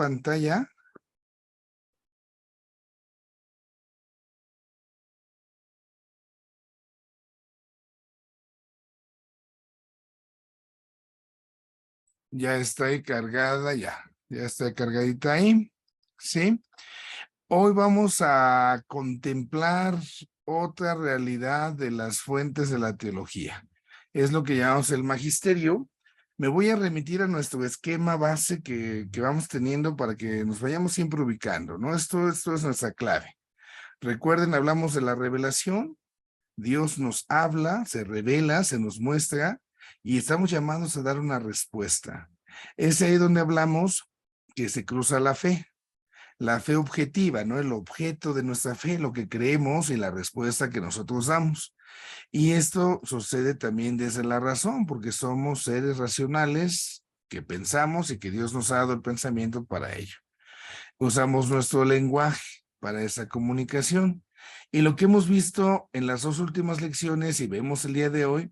pantalla. Ya está ahí cargada, ya está cargadita ahí, ¿sí? Hoy vamos a contemplar otra realidad de las fuentes de la teología. Es lo que llamamos el magisterio. Me voy a remitir a nuestro esquema base que vamos teniendo para que nos vayamos siempre ubicando, ¿no? Esto es nuestra clave. Recuerden, hablamos de la revelación. Dios nos habla, se revela, se nos muestra y estamos llamados a dar una respuesta. Es ahí donde hablamos que se cruza la fe objetiva, ¿no? El objeto de nuestra fe, lo que creemos y la respuesta que nosotros damos. Y esto sucede también desde la razón, porque somos seres racionales que pensamos y que Dios nos ha dado el pensamiento para ello. Usamos nuestro lenguaje para esa comunicación. Y lo que hemos visto en las dos últimas lecciones y vemos el día de hoy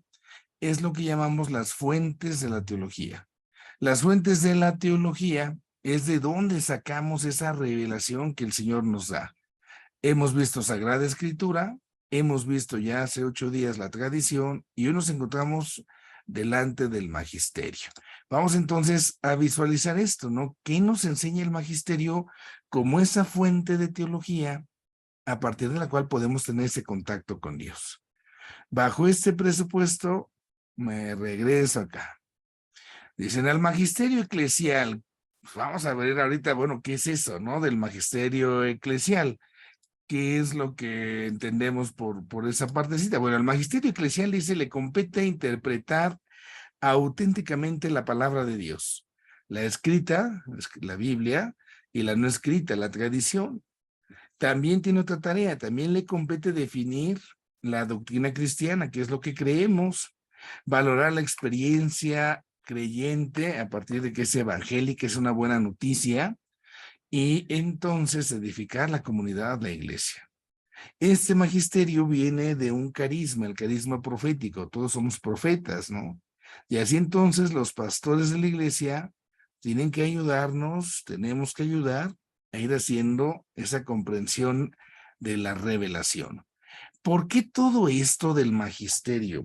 es lo que llamamos las fuentes de la teología. Las fuentes de la teología es de dónde sacamos esa revelación que el Señor nos da. Hemos visto Sagrada Escritura, hemos visto ya hace 8 días la tradición y hoy nos encontramos delante del magisterio. Vamos entonces a visualizar esto, ¿no? ¿Qué nos enseña el magisterio como esa fuente de teología a partir de la cual podemos tener ese contacto con Dios? Bajo este presupuesto, me regreso acá. Dicen al magisterio eclesial. Pues vamos a ver ahorita, bueno, ¿qué es eso, no? Del magisterio eclesial. ¿Qué es lo que entendemos por esa partecita? Bueno, al magisterio eclesial dice, le compete interpretar auténticamente la palabra de Dios. La escrita, la Biblia, y la no escrita, la tradición. También tiene otra tarea, también le compete definir la doctrina cristiana, que es lo que creemos, valorar la experiencia creyente a partir de que es evangélica, es una buena noticia, y entonces edificar la comunidad, la iglesia. Este magisterio viene de un carisma, el carisma profético, todos somos profetas, ¿no? Y así entonces los pastores de la iglesia tienen que ayudarnos, tenemos que ayudar a ir haciendo esa comprensión de la revelación. ¿Por qué todo esto del magisterio?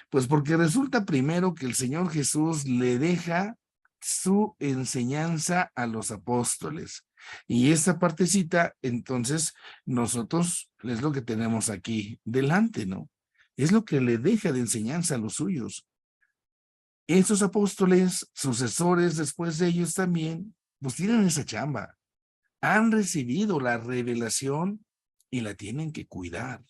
Pues porque resulta primero que el Señor Jesús le deja su enseñanza a los apóstoles. Y esta partecita, entonces, nosotros es lo que tenemos aquí delante, ¿no? Es lo que le deja de enseñanza a los suyos. Esos apóstoles, sucesores después de ellos también, pues tienen esa chamba. Han recibido la revelación y la tienen que cuidar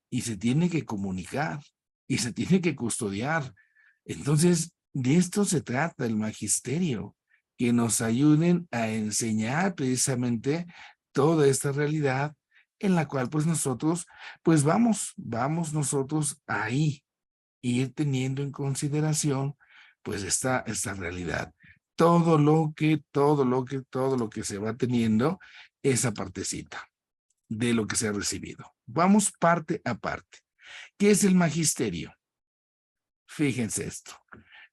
y se tiene que comunicar y se tiene que custodiar. Entonces, de esto se trata el magisterio, que nos ayuden a enseñar precisamente toda esta realidad en la cual pues nosotros, pues vamos nosotros ahí, ir teniendo en consideración pues esta realidad. Todo lo que se va teniendo, esa partecita de lo que se ha recibido. Vamos parte a parte. ¿Qué es el magisterio? Fíjense esto.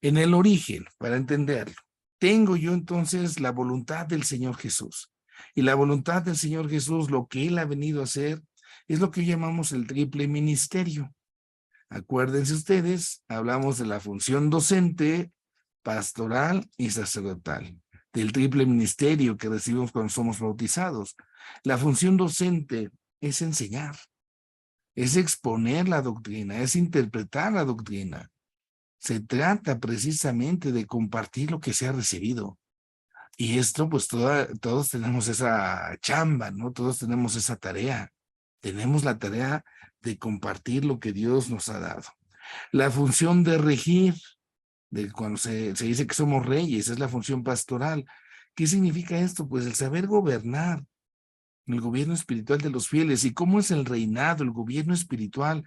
En el origen, para entenderlo, tengo yo entonces la voluntad del Señor Jesús. Y la voluntad del Señor Jesús, lo que Él ha venido a hacer, es lo que llamamos el triple ministerio. Acuérdense ustedes, hablamos de la función docente, pastoral y sacerdotal, del triple ministerio que recibimos cuando somos bautizados. La función docente es enseñar, es exponer la doctrina, es interpretar la doctrina. Se trata precisamente de compartir lo que se ha recibido. Y esto, pues todos tenemos esa chamba, ¿no? Todos tenemos esa tarea. Tenemos la tarea de compartir lo que Dios nos ha dado. La función de regir, de cuando se dice que somos reyes, es la función pastoral. ¿Qué significa esto? Pues el saber gobernar, el gobierno espiritual de los fieles. ¿Y cómo es el reinado, el gobierno espiritual?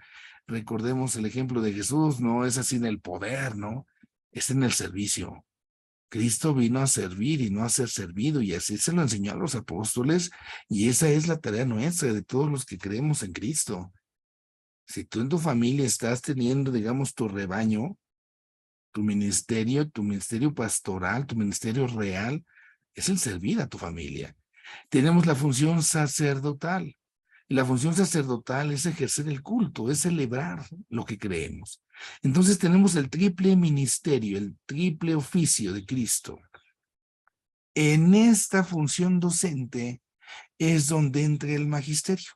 Recordemos el ejemplo de Jesús, no es así en el poder, ¿no? Es en el servicio. Cristo vino a servir y no a ser servido, y así se lo enseñó a los apóstoles, y esa es la tarea nuestra de todos los que creemos en Cristo. Si tú en tu familia estás teniendo, digamos, tu rebaño, tu ministerio pastoral, tu ministerio real, es el servir a tu familia. Tenemos la función sacerdotal. Y la función sacerdotal es ejercer el culto, es celebrar lo que creemos. Entonces tenemos el triple ministerio, el triple oficio de Cristo. En esta función docente es donde entra el magisterio,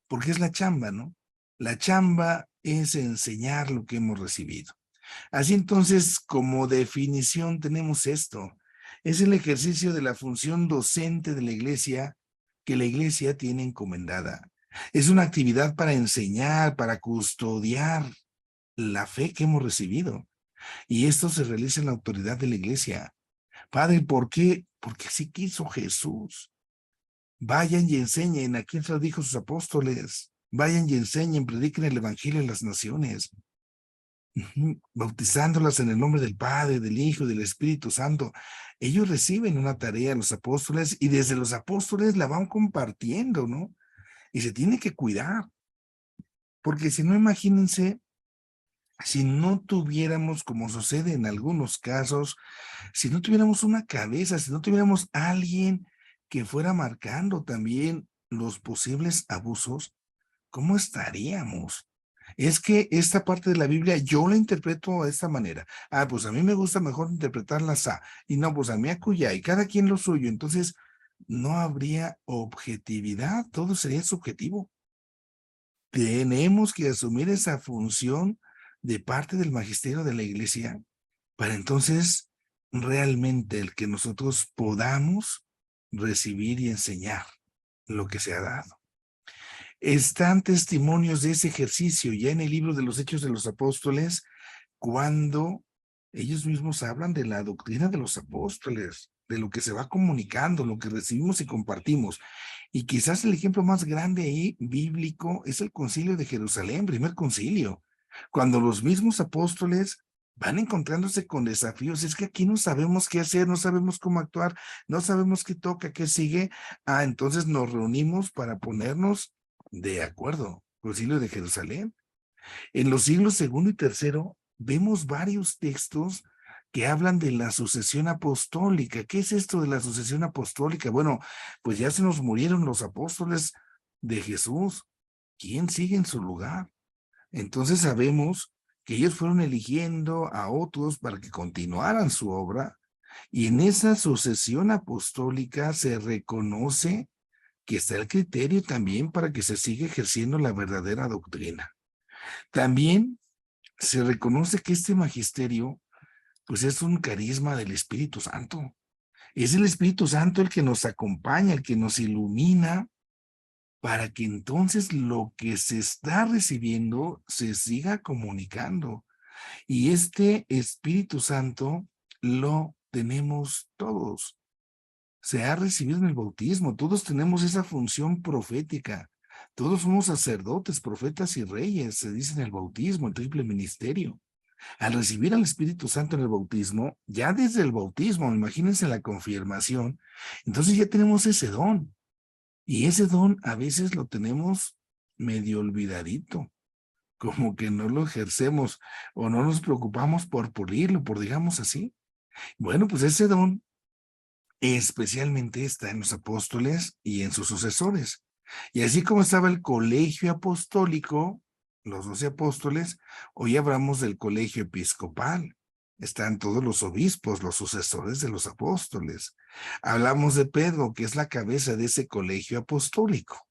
porque es la chamba, ¿no? La chamba es enseñar lo que hemos recibido. Así entonces, como definición tenemos esto. Es el ejercicio de la función docente de la iglesia que la iglesia tiene encomendada. Es una actividad para enseñar, para custodiar la fe que hemos recibido. Y esto se realiza en la autoridad de la iglesia. Padre, ¿por qué? Porque así quiso Jesús. Vayan y enseñen, a quien se lo dijo sus apóstoles. Vayan y enseñen, prediquen el evangelio en las naciones. Bautizándolas en el nombre del Padre, del Hijo y del Espíritu Santo. Ellos reciben una tarea, los apóstoles, y desde los apóstoles la van compartiendo, ¿no? Y se tiene que cuidar, porque si no, imagínense, si no tuviéramos, como sucede en algunos casos, si no tuviéramos una cabeza, si no tuviéramos alguien que fuera marcando también los posibles abusos, ¿cómo estaríamos? Es que esta parte de la Biblia yo la interpreto de esta manera. Ah, pues a mí me gusta mejor interpretarla así. Y no, pues a mí acuya, y cada quien lo suyo. Entonces, no habría objetividad, todo sería subjetivo. Tenemos que asumir esa función de parte del magisterio de la iglesia para entonces realmente el que nosotros podamos recibir y enseñar lo que se ha dado. Están testimonios de ese ejercicio ya en el libro de los Hechos de los Apóstoles, cuando ellos mismos hablan de la doctrina de los apóstoles, de lo que se va comunicando, lo que recibimos y compartimos. Y quizás el ejemplo más grande ahí, bíblico, es el Concilio de Jerusalén, primer concilio, cuando los mismos apóstoles van encontrándose con desafíos. Es que aquí no sabemos qué hacer, no sabemos cómo actuar, no sabemos qué toca, qué sigue. Ah, entonces nos reunimos para ponernos de acuerdo. Concilio de Jerusalén. En los siglos segundo y tercero vemos varios textos que hablan de la sucesión apostólica. ¿Qué es esto de la sucesión apostólica? Bueno, pues ya se nos murieron los apóstoles de Jesús. ¿Quién sigue en su lugar? Entonces sabemos que ellos fueron eligiendo a otros para que continuaran su obra, y en esa sucesión apostólica se reconoce que está el criterio también para que se siga ejerciendo la verdadera doctrina. También se reconoce que este magisterio, pues es un carisma del Espíritu Santo. Es el Espíritu Santo el que nos acompaña, el que nos ilumina, para que entonces lo que se está recibiendo se siga comunicando. Y este Espíritu Santo lo tenemos todos. Se ha recibido en el bautismo. Todos tenemos esa función profética. Todos somos sacerdotes, profetas y reyes, se dice en el bautismo, el triple ministerio. Al recibir al Espíritu Santo en el bautismo, ya desde el bautismo, imagínense la confirmación, entonces ya tenemos ese don. Y ese don a veces lo tenemos medio olvidadito, como que no lo ejercemos o no nos preocupamos por pulirlo, por digamos así. Bueno, pues ese don especialmente está en los apóstoles y en sus sucesores. Y así como estaba el colegio apostólico, los 12 apóstoles, hoy hablamos del colegio episcopal. Están todos los obispos, los sucesores de los apóstoles. Hablamos de Pedro, que es la cabeza de ese colegio apostólico.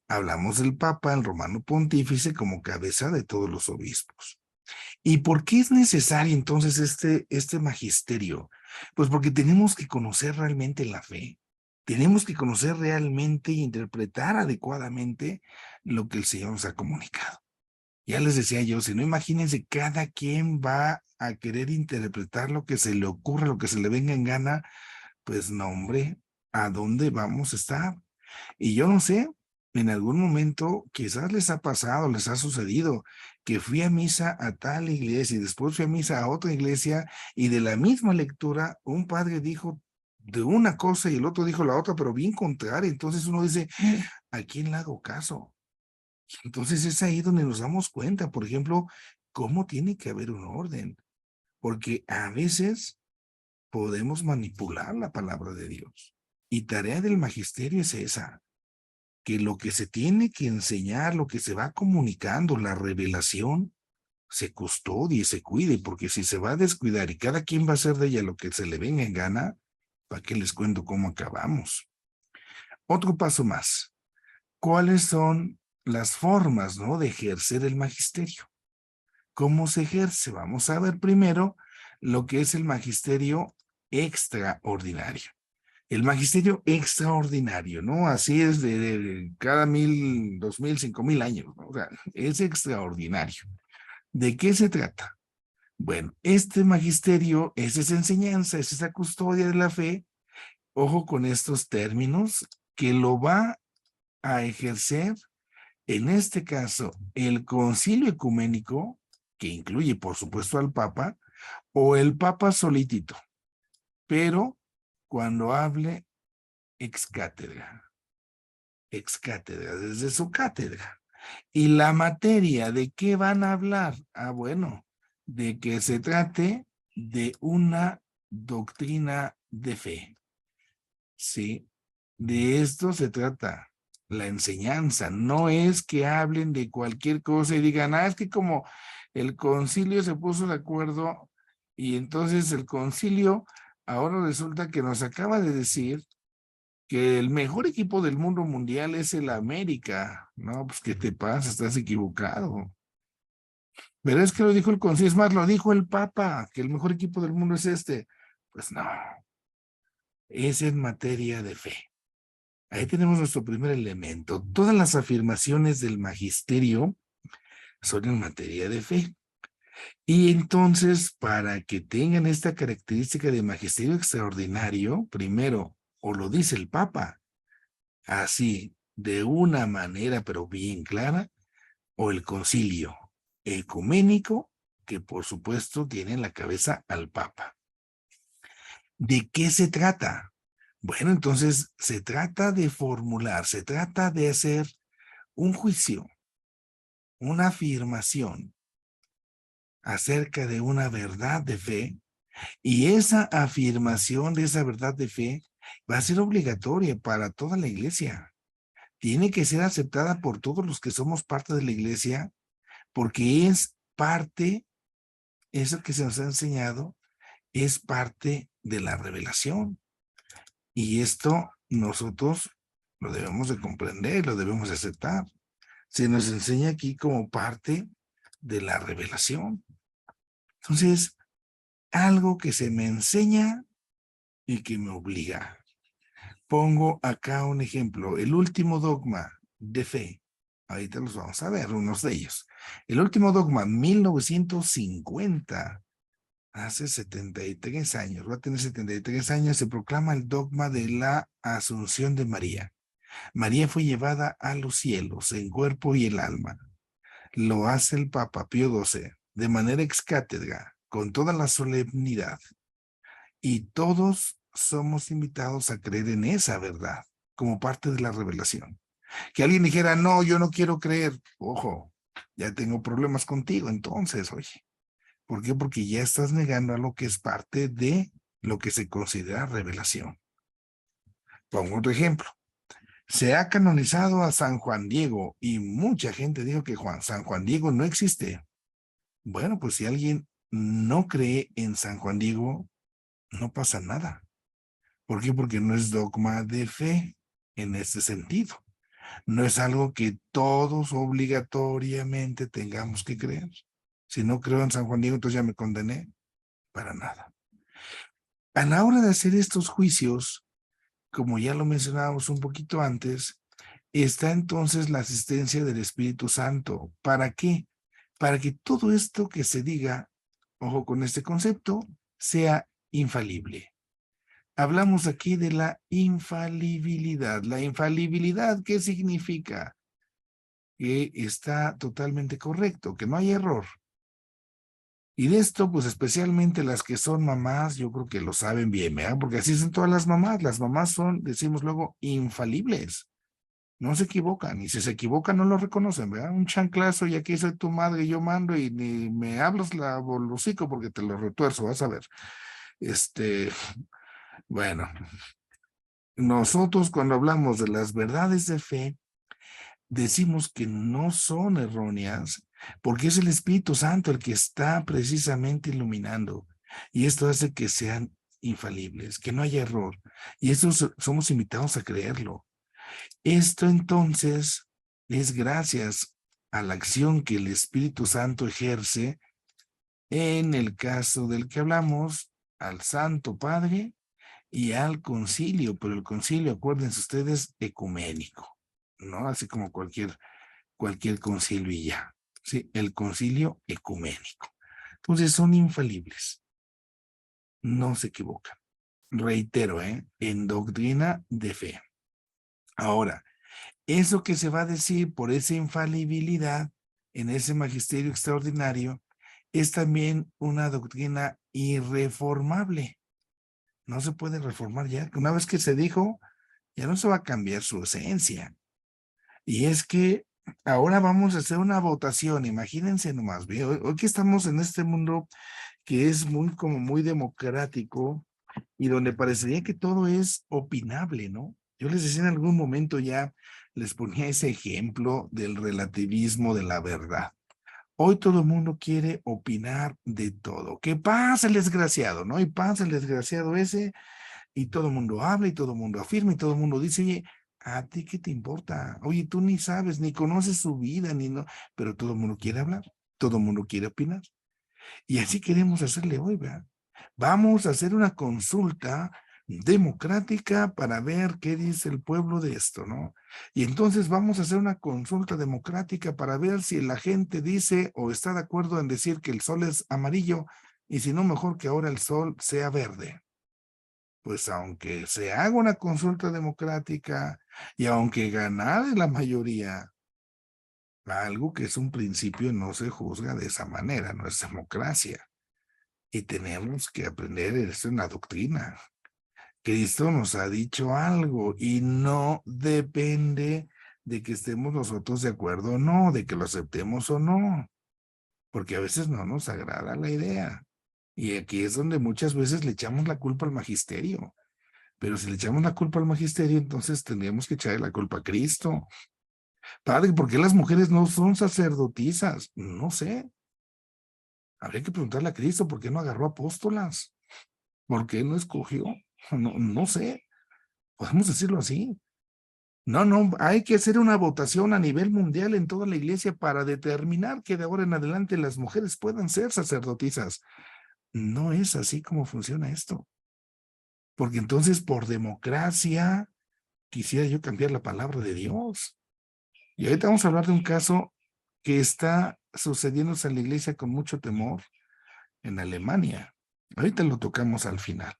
Hablamos del Papa, el romano pontífice, como cabeza de todos los obispos. ¿Y por qué es necesario entonces este magisterio? Pues porque tenemos que conocer realmente la fe. Tenemos que conocer realmente e interpretar adecuadamente lo que el Señor nos ha comunicado. Ya les decía yo, si no, imagínense, cada quien va a querer interpretar lo que se le ocurra, lo que se le venga en gana, pues no, hombre, ¿a dónde vamos a estar? Y yo no sé, en algún momento quizás les ha pasado, les ha sucedido, que fui a misa a tal iglesia y después fui a misa a otra iglesia, y de la misma lectura un padre dijo de una cosa y el otro dijo la otra, pero bien contraria. Entonces uno dice, ¿a quién le hago caso? Entonces es ahí donde nos damos cuenta, por ejemplo, cómo tiene que haber un orden, porque a veces podemos manipular la palabra de Dios. Y tarea del magisterio es esa, que lo que se tiene que enseñar, lo que se va comunicando, la revelación, se custodie, se cuide, porque si se va a descuidar y cada quien va a hacer de ella lo que se le venga en gana, ¿para qué les cuento cómo acabamos? Otro paso más. ¿Cuáles son las formas, ¿no?, de ejercer el magisterio? ¿Cómo se ejerce? Vamos a ver primero lo que es el magisterio extraordinario. El magisterio extraordinario, ¿no? Así es de cada 1000, 2000, 5000 años, ¿no? O sea, es extraordinario. ¿De qué se trata? Bueno, este magisterio es esa enseñanza, es esa custodia de la fe. Ojo con estos términos, que lo va a ejercer, en este caso, el concilio ecuménico, que incluye, por supuesto, al Papa, o el Papa solitito, pero cuando hable ex cátedra, desde su cátedra. Y la materia, ¿de qué van a hablar? Ah, bueno, de que se trate de una doctrina de fe. Sí, de esto se trata la enseñanza. No es que hablen de cualquier cosa y digan, es que como el concilio se puso de acuerdo y entonces el concilio ahora resulta que nos acaba de decir que el mejor equipo del mundo mundial es el América. No, pues ¿qué te pasa? Estás equivocado. Pero es que lo dijo el concilio, es más, lo dijo el Papa, que el mejor equipo del mundo es este. Pues no, es en materia de fe. Ahí tenemos nuestro primer elemento. Todas las afirmaciones del magisterio son en materia de fe. Y entonces, para que tengan esta característica de magisterio extraordinario, primero, o lo dice el Papa, así, de una manera pero bien clara, o el concilio ecuménico, que por supuesto tiene en la cabeza al Papa. ¿De qué se trata? Bueno, entonces se trata de formular, se trata de hacer un juicio, una afirmación acerca de una verdad de fe, y esa afirmación de esa verdad de fe va a ser obligatoria para toda la iglesia. Tiene que ser aceptada por todos los que somos parte de la iglesia, porque es parte, eso que se nos ha enseñado, es parte de la revelación. Y esto nosotros lo debemos de comprender, lo debemos de aceptar. Se nos enseña aquí como parte de la revelación. Entonces, algo que se me enseña y que me obliga. Pongo acá un ejemplo, el último dogma de fe. Ahorita los vamos a ver, unos de ellos. El último dogma, 1950, hace 73 años, va a tener 73 años, se proclama el dogma de la Asunción de María. María fue llevada a los cielos en cuerpo y el alma. Lo hace el Papa Pío XII de manera ex cátedra, con toda la solemnidad. Y todos somos invitados a creer en esa verdad como parte de la revelación. Que alguien dijera, no, yo no quiero creer. Ojo, ya tengo problemas contigo entonces, oye. ¿Por qué? Porque ya estás negando a lo que es parte de lo que se considera revelación. Pongo otro ejemplo. Se ha canonizado a San Juan Diego y mucha gente dijo que San Juan Diego no existe. Bueno, pues si alguien no cree en San Juan Diego, no pasa nada. ¿Por qué? Porque no es dogma de fe en ese sentido. No es algo que todos obligatoriamente tengamos que creer. Si no creo en San Juan Diego, entonces ya me condené. Para nada. A la hora de hacer estos juicios, como ya lo mencionábamos un poquito antes, está entonces la asistencia del Espíritu Santo. ¿Para qué? Para que todo esto que se diga, ojo con este concepto, sea infalible. Hablamos aquí de la infalibilidad. La infalibilidad, ¿qué significa? Que está totalmente correcto, que no hay error. Y de esto, pues especialmente las que son mamás, yo creo que lo saben bien, ¿verdad? Porque así son todas las mamás. Las mamás son, decimos luego, infalibles. No se equivocan, y si se equivocan no lo reconocen, ¿verdad? Un chanclazo y aquí soy tu madre y yo mando y ni me hablas el hocico porque te lo retuerzo, vas a ver. Este, bueno, nosotros cuando hablamos de las verdades de fe, decimos que no son erróneas, porque es el Espíritu Santo el que está precisamente iluminando. Y esto hace que sean infalibles, que no haya error. Y eso somos invitados a creerlo. Esto entonces es gracias a la acción que el Espíritu Santo ejerce en el caso del que hablamos, al Santo Padre y al concilio, pero el concilio, acuérdense ustedes, ecuménico, ¿no? Así como cualquier concilio y ya. Sí, el concilio ecuménico. Entonces son infalibles, no se equivocan. Reitero, en doctrina de fe. Ahora, eso que se va a decir por esa infalibilidad en ese magisterio extraordinario es también una doctrina irreformable. No se puede reformar ya. Una vez que se dijo, ya no se va a cambiar su esencia. Y es que ahora vamos a hacer una votación, imagínense nomás, hoy que estamos en este mundo que es como muy democrático y donde parecería que todo es opinable, ¿no? Yo les decía en algún momento ya, les ponía ese ejemplo del relativismo de la verdad. Hoy todo el mundo quiere opinar de todo. ¿Qué pasa el desgraciado, no? Y pasa el desgraciado ese y todo el mundo habla y todo el mundo afirma y todo el mundo dice, oye, ¿a ti qué te importa? Oye, tú ni sabes, ni conoces su vida, ni no, pero todo el mundo quiere hablar, todo el mundo quiere opinar. Y así queremos hacerle hoy, ¿verdad? Vamos a hacer una consulta democrática para ver qué dice el pueblo de esto, ¿no? Y entonces vamos a hacer una consulta democrática para ver si la gente dice o está de acuerdo en decir que el sol es amarillo y si no, mejor que ahora el sol sea verde. Pues aunque se haga una consulta democrática y aunque ganare la mayoría, algo que es un principio no se juzga de esa manera, no es democracia. Y tenemos que aprender esto en la doctrina. Cristo nos ha dicho algo y no depende de que estemos nosotros de acuerdo o no, de que lo aceptemos o no, porque a veces no nos agrada la idea. Y aquí es donde muchas veces le echamos la culpa al magisterio. Pero si le echamos la culpa al magisterio, entonces tendríamos que echarle la culpa a Cristo. Padre, ¿por qué las mujeres no son sacerdotisas? No sé. Habría que preguntarle a Cristo por qué no agarró apóstolas. ¿Por qué no escogió? No sé. Podemos decirlo así. No, hay que hacer una votación a nivel mundial en toda la iglesia para determinar que de ahora en adelante las mujeres puedan ser sacerdotisas. No es así como funciona esto. Porque entonces por democracia quisiera yo cambiar la palabra de Dios. Y ahorita vamos a hablar de un caso que está sucediéndose en la iglesia con mucho temor en Alemania. Ahorita lo tocamos al final.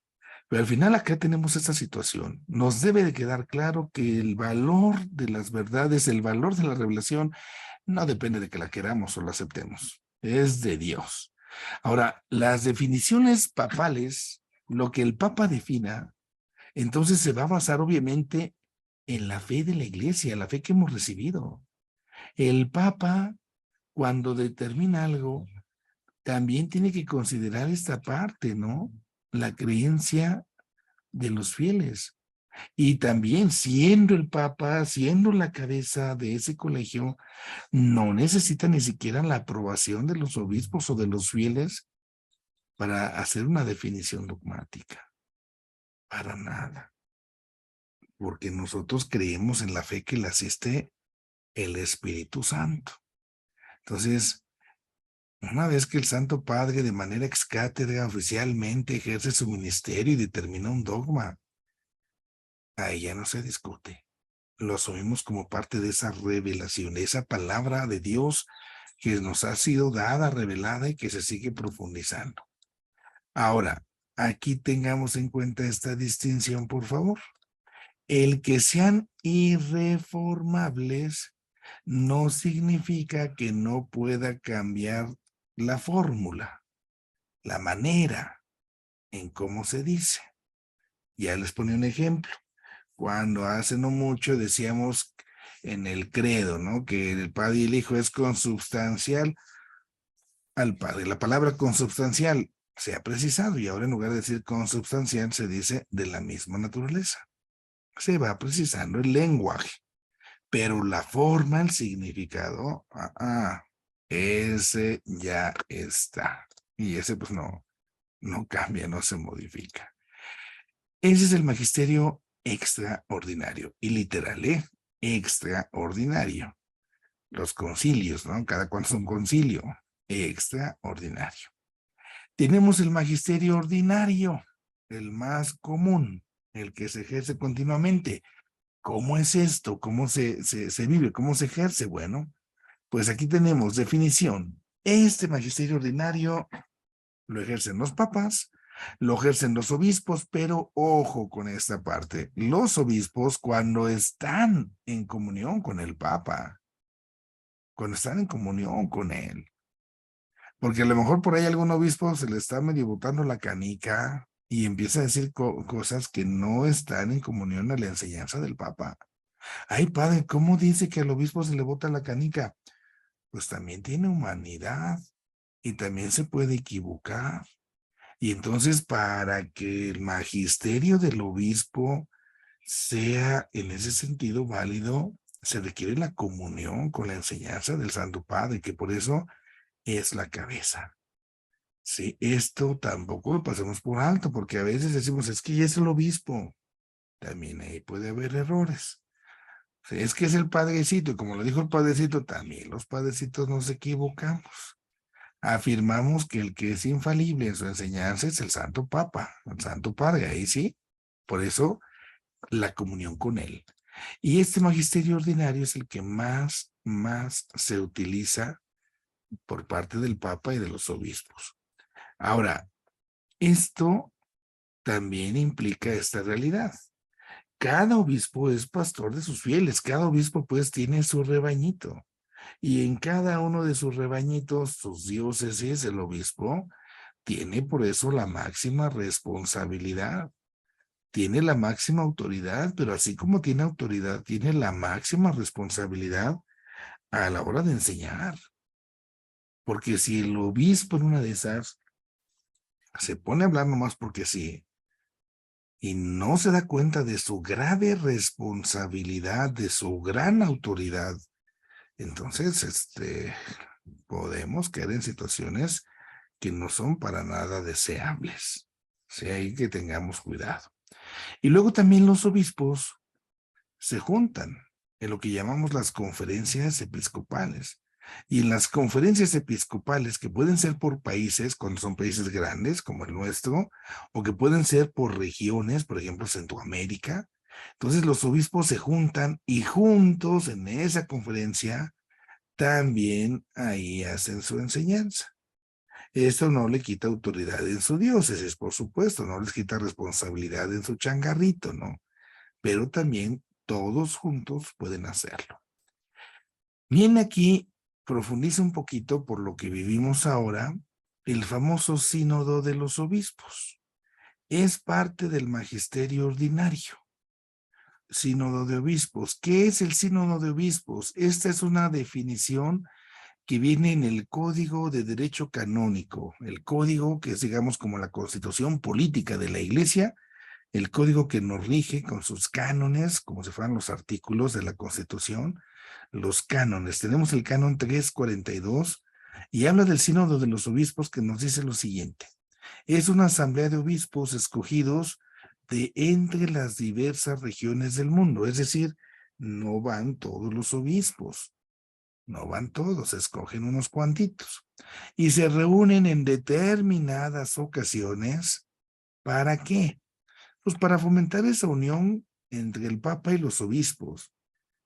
Pero al final acá tenemos esta situación. Nos debe de quedar claro que el valor de las verdades, el valor de la revelación, no depende de que la queramos o la aceptemos. Es de Dios. Ahora, las definiciones papales, lo que el Papa defina, entonces se va a basar obviamente en la fe de la iglesia, la fe que hemos recibido. El Papa, cuando determina algo, también tiene que considerar esta parte, ¿no? La creencia de los fieles. Y también siendo el Papa, siendo la cabeza de ese colegio, no necesita ni siquiera la aprobación de los obispos o de los fieles para hacer una definición dogmática. Para nada. Porque nosotros creemos en la fe que le asiste el Espíritu Santo. Entonces, una vez que el Santo Padre de manera ex cátedra oficialmente ejerce su ministerio y determina un dogma, ahí ya no se discute. Lo asumimos como parte de esa revelación, de esa palabra de Dios que nos ha sido dada, revelada y que se sigue profundizando. Ahora, aquí tengamos en cuenta esta distinción, por favor. El que sean irreformables no significa que no pueda cambiar la fórmula, la manera en cómo se dice. Ya les ponía un ejemplo. Cuando hace no mucho decíamos en el credo, ¿no? Que el Padre y el Hijo es consubstancial al Padre. La palabra consubstancial se ha precisado y ahora en lugar de decir consubstancial se dice de la misma naturaleza. Se va precisando el lenguaje, pero la forma, el significado, ese ya está. Y ese pues no cambia, no se modifica. Ese es el magisterio extraordinario y literal, extraordinario. Los concilios, ¿no? Cada cual es un concilio extraordinario. Tenemos el magisterio ordinario, el más común, el que se ejerce continuamente. ¿Cómo es esto? ¿Cómo se vive? ¿Cómo se ejerce? Bueno, pues aquí tenemos definición. Este magisterio ordinario lo ejercen los papas, lo ejercen los obispos, pero ojo con esta parte. Los obispos cuando están en comunión con el papa, cuando están en comunión con él. Porque a lo mejor por ahí algún obispo se le está medio botando la canica y empieza a decir cosas que no están en comunión a la enseñanza del papa. Ay, padre, ¿cómo dice que al obispo se le bota la canica? Pues también tiene humanidad y también se puede equivocar. Y entonces, para que el magisterio del obispo sea en ese sentido válido, se requiere la comunión con la enseñanza del Santo Padre, que por eso es la cabeza. Sí, esto tampoco lo pasemos por alto, porque a veces decimos, es que ya es el obispo. También ahí puede haber errores. Sí, es que es el padrecito, y como lo dijo el padrecito, también los padrecitos nos equivocamos. Afirmamos que el que es infalible en su enseñanza es el Santo Papa, el Santo Padre, ahí sí. Por eso, la comunión con él. Y este magisterio ordinario es el que más se utiliza por parte del Papa y de los obispos. Ahora, esto también implica esta realidad. Cada obispo es pastor de sus fieles, cada obispo pues tiene su rebañito. Y en cada uno de sus rebañitos, sus diócesis, el obispo tiene por eso la máxima responsabilidad, tiene la máxima autoridad, pero así como tiene autoridad, tiene la máxima responsabilidad a la hora de enseñar. Porque si el obispo en una de esas se pone a hablar nomás porque sí, y no se da cuenta de su grave responsabilidad, de su gran autoridad, entonces podemos caer en situaciones que no son para nada deseables. Sí, hay que tengamos cuidado. Y luego también los obispos se juntan en lo que llamamos las conferencias episcopales. Y en las conferencias episcopales, que pueden ser por países, cuando son países grandes como el nuestro, o que pueden ser por regiones, por ejemplo, Centroamérica, entonces los obispos se juntan y juntos en esa conferencia también ahí hacen su enseñanza. Esto no le quita autoridad en su diócesis, por supuesto, no les quita responsabilidad en su changarrito, ¿no? Pero también todos juntos pueden hacerlo. Bien, aquí profundiza un poquito por lo que vivimos ahora, el famoso sínodo de los obispos. Es parte del magisterio ordinario. Sínodo de obispos. ¿Qué es el sínodo de obispos? Esta es una definición que viene en el Código de Derecho Canónico, el código que es, digamos, como la constitución política de la Iglesia, el código que nos rige con sus cánones, como si fueran los artículos de la Constitución, los cánones. Tenemos el canon 342 y habla del sínodo de los obispos que nos dice lo siguiente. Es una asamblea de obispos escogidos de entre las diversas regiones del mundo, es decir, no van todos los obispos, no van todos, escogen unos cuantitos y se reúnen en determinadas ocasiones. ¿Para qué? Pues para fomentar esa unión entre el Papa y los obispos,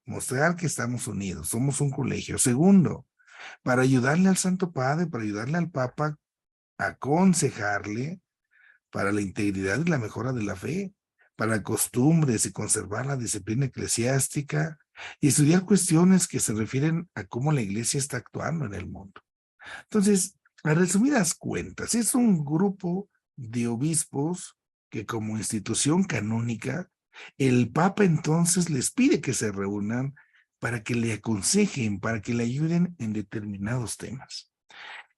mostrar que estamos unidos, somos un colegio. Segundo, para ayudarle al Santo Padre, para ayudarle al Papa, aconsejarle para la integridad y la mejora de la fe, para costumbres y conservar la disciplina eclesiástica y estudiar cuestiones que se refieren a cómo la iglesia está actuando en el mundo. Entonces, a resumidas cuentas, es un grupo de obispos que como institución canónica, el Papa entonces les pide que se reúnan para que le aconsejen, para que le ayuden en determinados temas.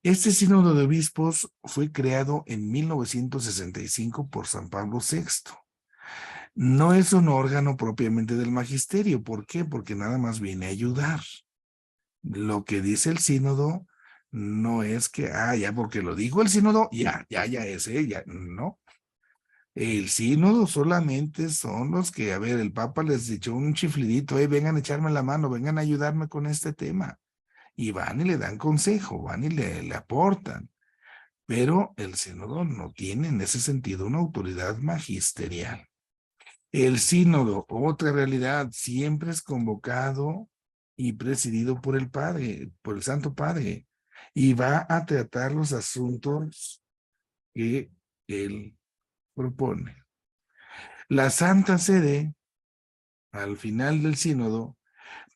Este sínodo de obispos fue creado en 1965 por San Pablo VI. No es un órgano propiamente del magisterio. ¿Por qué? Porque nada más viene a ayudar. Lo que dice el sínodo no es que, ya porque lo dijo el sínodo, ya es, ya, no. El sínodo solamente son los que, a ver, el Papa les echó un chiflidito, vengan a echarme la mano, vengan a ayudarme con este tema. Y van y le dan consejo, van y le aportan. Pero el sínodo no tiene en ese sentido una autoridad magisterial. El sínodo, otra realidad, siempre es convocado y presidido por el Padre, por el Santo Padre, y va a tratar los asuntos que él propone. La Santa Sede, al final del sínodo,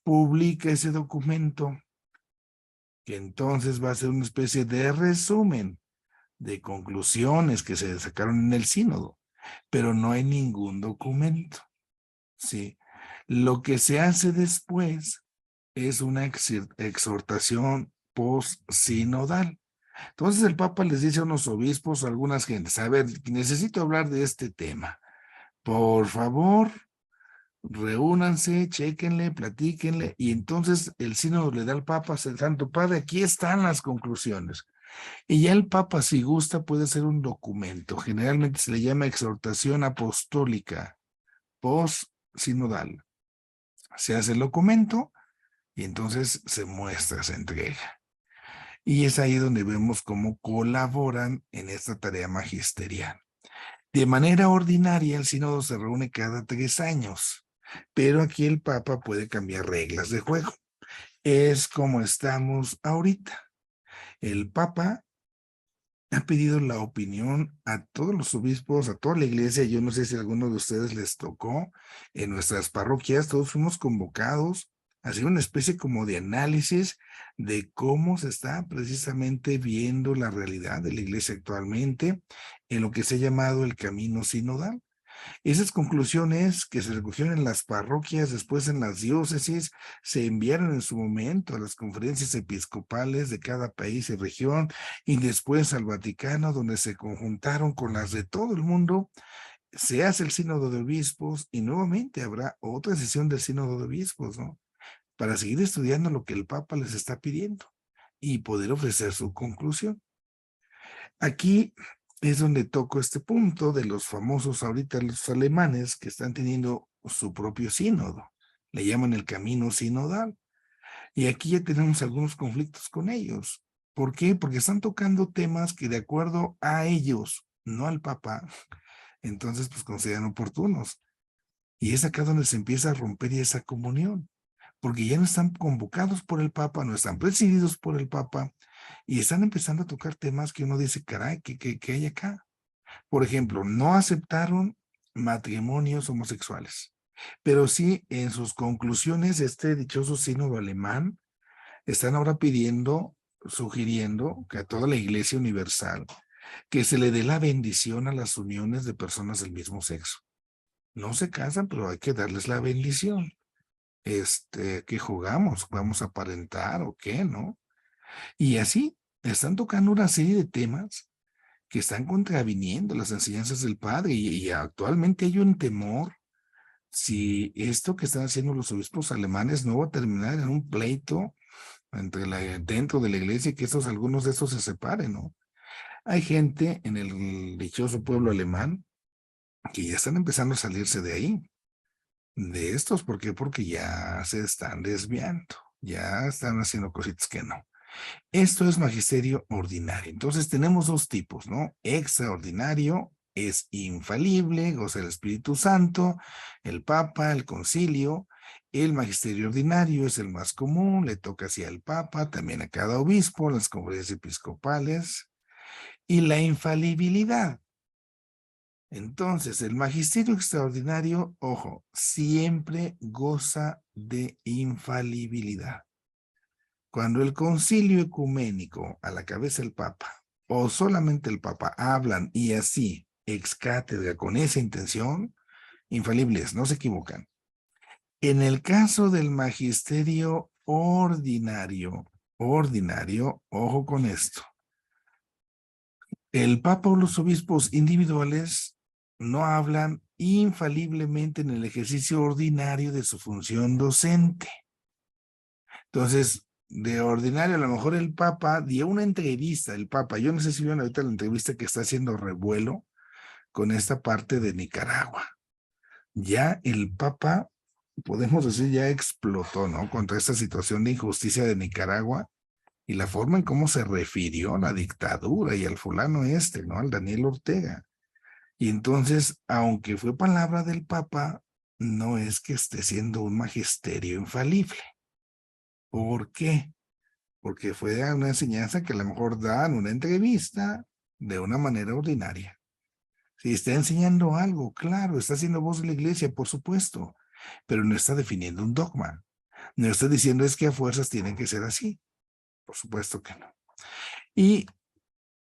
publica ese documento que entonces va a ser una especie de resumen de conclusiones que se sacaron en el sínodo, pero no hay ningún documento, ¿sí? Lo que se hace después es una exhortación post-sinodal. Entonces el Papa les dice a unos obispos, a algunas gentes, a ver, necesito hablar de este tema. Por favor, reúnanse, chéquenle, platíquenle, y entonces el sínodo le da al Papa, al Santo Padre, aquí están las conclusiones. Y ya el Papa, si gusta, puede hacer un documento. Generalmente se le llama exhortación apostólica post-sinodal. Se hace el documento y entonces se muestra, se entrega. Y es ahí donde vemos cómo colaboran en esta tarea magisterial. De manera ordinaria, el sínodo se reúne cada 3 años, pero aquí el Papa puede cambiar reglas de juego. Es como estamos ahorita. El Papa ha pedido la opinión a todos los obispos, a toda la iglesia. Yo no sé si a alguno de ustedes les tocó en nuestras parroquias, todos fuimos convocados a hacer una especie como de análisis de cómo se está precisamente viendo la realidad de la iglesia actualmente en lo que se ha llamado el camino sinodal. Esas conclusiones que se recogieron en las parroquias, después en las diócesis, se enviaron en su momento a las conferencias episcopales de cada país y región, y después al Vaticano, donde se conjuntaron con las de todo el mundo. Se hace el sínodo de obispos y nuevamente habrá otra sesión del sínodo de obispos, ¿no? Para seguir estudiando lo que el Papa les está pidiendo y poder ofrecer su conclusión. Aquí es donde toco este punto de los famosos ahorita los alemanes que están teniendo su propio sínodo. Le llaman el camino sinodal. Y aquí ya tenemos algunos conflictos con ellos. ¿Por qué? Porque están tocando temas que de acuerdo a ellos, no al Papa, entonces pues consideran oportunos. Y es acá donde se empieza a romper esa comunión, porque ya no están convocados por el Papa, no están presididos por el Papa, y están empezando a tocar temas que uno dice, caray, ¿qué hay acá? Por ejemplo, no aceptaron matrimonios homosexuales, pero sí en sus conclusiones, este dichoso sínodo alemán, están ahora pidiendo, sugiriendo que a toda la Iglesia Universal, que se le dé la bendición a las uniones de personas del mismo sexo. No se casan, pero hay que darles la bendición. ¿Qué jugamos? ¿Vamos a aparentar o qué, no? Y así, están tocando una serie de temas que están contraviniendo las enseñanzas del Padre y actualmente hay un temor si esto que están haciendo los obispos alemanes no va a terminar en un pleito dentro de la iglesia y que algunos de estos se separen, ¿no? Hay gente en el dichoso pueblo alemán que ya están empezando a salirse de ahí, de estos. ¿Por qué? Porque ya se están desviando, ya están haciendo cositas que no. Esto es magisterio ordinario. Entonces tenemos dos tipos, ¿no? Extraordinario es infalible, goza del Espíritu Santo, el Papa, el Concilio. El magisterio ordinario es el más común, le toca así al Papa, también a cada obispo, las conferencias episcopales. Y la infalibilidad. Entonces, el magisterio extraordinario, ojo, siempre goza de infalibilidad. Cuando el concilio ecuménico, a la cabeza el Papa, o solamente el Papa, hablan y así, ex cátedra, con esa intención, infalibles, no se equivocan. En el caso del magisterio ordinario, ojo con esto, El Papa o los obispos individuales no hablan infaliblemente en el ejercicio ordinario de su función docente. Entonces, de ordinario, a lo mejor el Papa dio una entrevista, yo no sé si vieron ahorita la entrevista que está haciendo revuelo con esta parte de Nicaragua. Ya el Papa, podemos decir, ya explotó, ¿no? Contra esta situación de injusticia de Nicaragua y la forma en cómo se refirió a la dictadura y al fulano este, ¿no? Al Daniel Ortega. Y entonces, aunque fue palabra del Papa, no es que esté siendo un magisterio infalible. ¿Por qué? Porque fue una enseñanza que a lo mejor da en una entrevista de una manera ordinaria. Si está enseñando algo, claro, está haciendo voz de la iglesia, por supuesto, pero no está definiendo un dogma. No está diciendo es que a fuerzas tienen que ser así. Por supuesto que no. Y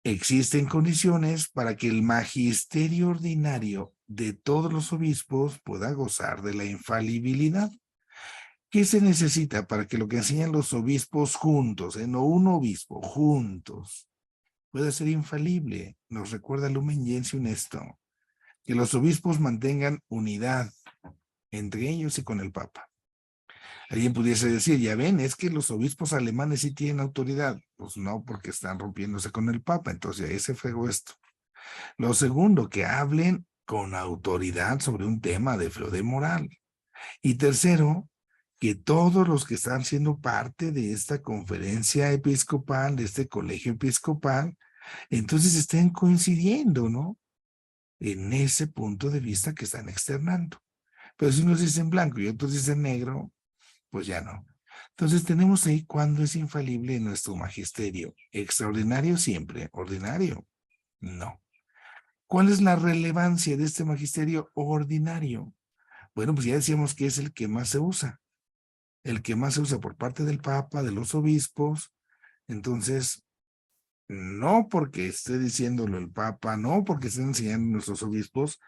existen condiciones para que el magisterio ordinario de todos los obispos pueda gozar de la infalibilidad. ¿Qué se necesita para que lo que enseñan los obispos juntos, no un obispo, juntos, pueda ser infalible? Nos recuerda Lumen Gentium esto, que los obispos mantengan unidad entre ellos y con el Papa. Alguien pudiese decir, ya ven, es que los obispos alemanes sí tienen autoridad. Pues no, porque están rompiéndose con el Papa, entonces ahí se fregó esto. Lo segundo, que hablen con autoridad sobre un tema de fe o de moral. Y tercero, que todos los que están siendo parte de esta conferencia episcopal, de este colegio episcopal, entonces estén coincidiendo, ¿no? En ese punto de vista que están externando. Pero si unos dicen blanco y otros dicen negro, pues ya no. Entonces tenemos ahí cuándo es infalible nuestro magisterio. Extraordinario siempre, ordinario, no. ¿Cuál es la relevancia de este magisterio ordinario? Bueno, pues ya decíamos que es el que más se usa. El que más se usa por parte del Papa, de los obispos. Entonces, no porque esté diciéndolo el Papa, no porque estén enseñando nuestros obispos,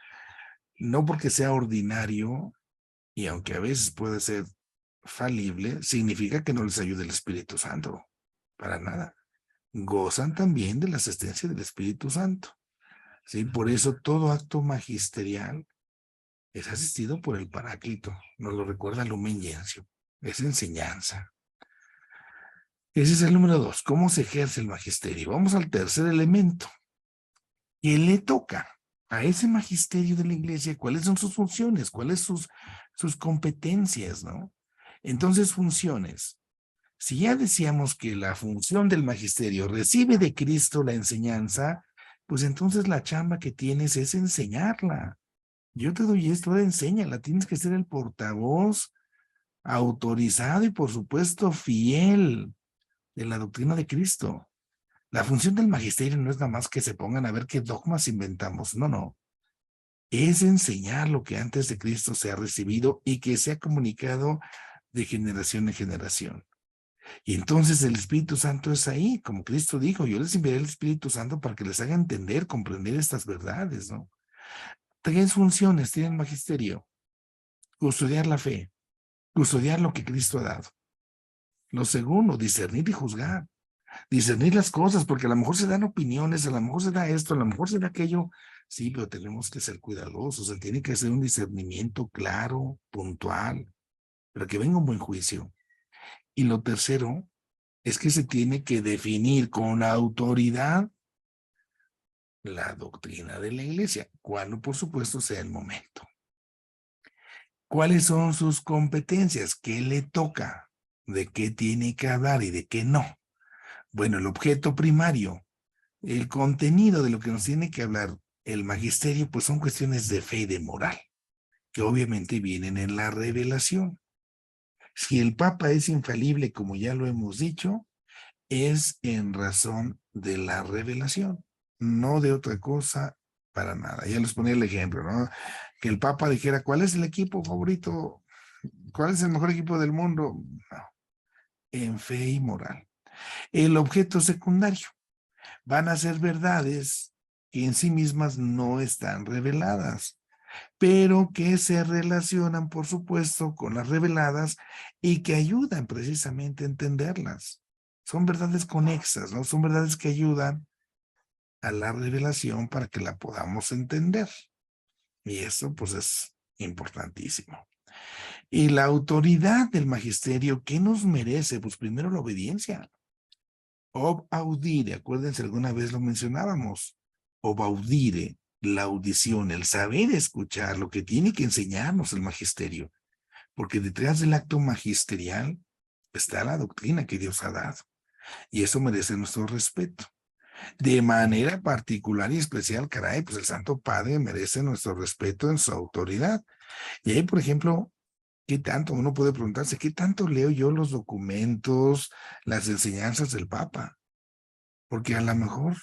no porque sea ordinario, y aunque a veces puede ser falible, significa que no les ayude el Espíritu Santo. Para nada. Gozan también de la asistencia del Espíritu Santo. ¿Sí? Por eso todo acto magisterial es asistido por el Paráclito. Nos lo recuerda Lumen Gentium. Es enseñanza. Ese es el número 2. ¿Cómo se ejerce el magisterio? Vamos al tercer elemento. ¿Qué le toca a ese magisterio de la iglesia? ¿Cuáles son sus funciones? ¿Cuáles sus competencias? ¿No? Entonces, funciones. Si ya decíamos que la función del magisterio recibe de Cristo la enseñanza, pues entonces la chamba que tienes es enseñarla. Yo te doy esto, ahora enséñala. Tienes que ser el portavoz autorizado y por supuesto fiel de la doctrina de Cristo. La función del magisterio no es nada más que se pongan a ver qué dogmas inventamos. No, no. Es enseñar lo que antes de Cristo se ha recibido y que se ha comunicado de generación en generación. Y entonces el Espíritu Santo es ahí, como Cristo dijo, yo les enviaré el Espíritu Santo para que les haga entender, comprender estas verdades, ¿no? Tres funciones tiene el magisterio: custodiar la fe, custodiar lo que Cristo ha dado. Lo segundo, discernir y juzgar. Discernir las cosas, porque a lo mejor se dan opiniones, a lo mejor se da esto, a lo mejor se da aquello. Sí, pero tenemos que ser cuidadosos, tiene que ser un discernimiento claro, puntual, pero que venga un buen juicio. Y lo tercero es que se tiene que definir con autoridad la doctrina de la iglesia, cuando por supuesto sea el momento. ¿Cuáles son sus competencias? ¿Qué le toca? ¿De qué tiene que hablar y de qué no? Bueno, el objeto primario, el contenido de lo que nos tiene que hablar el magisterio, pues son cuestiones de fe y de moral, que obviamente vienen en la revelación. Si el Papa es infalible, como ya lo hemos dicho, es en razón de la revelación, no de otra cosa para nada. Ya les ponía el ejemplo, ¿no? Que el Papa dijera, ¿cuál es el equipo favorito? ¿Cuál es el mejor equipo del mundo? No, en fe y moral. El objeto secundario van a ser verdades que en sí mismas no están reveladas, pero que se relacionan, por supuesto, con las reveladas y que ayudan precisamente a entenderlas. Son verdades conexas, ¿no? Son verdades que ayudan a la revelación para que la podamos entender. Y eso pues es importantísimo. Y la autoridad del magisterio, ¿qué nos merece? Pues primero la obediencia. Ob audire, acuérdense, alguna vez lo mencionábamos. Ob audire, la audición, el saber escuchar, lo que tiene que enseñarnos el magisterio. Porque detrás del acto magisterial está la doctrina que Dios ha dado. Y eso merece nuestro respeto. De manera particular y especial, caray, pues el Santo Padre merece nuestro respeto en su autoridad. Y ahí, por ejemplo, ¿qué tanto? Uno puede preguntarse, ¿qué tanto leo yo los documentos, las enseñanzas del Papa? Porque a lo mejor,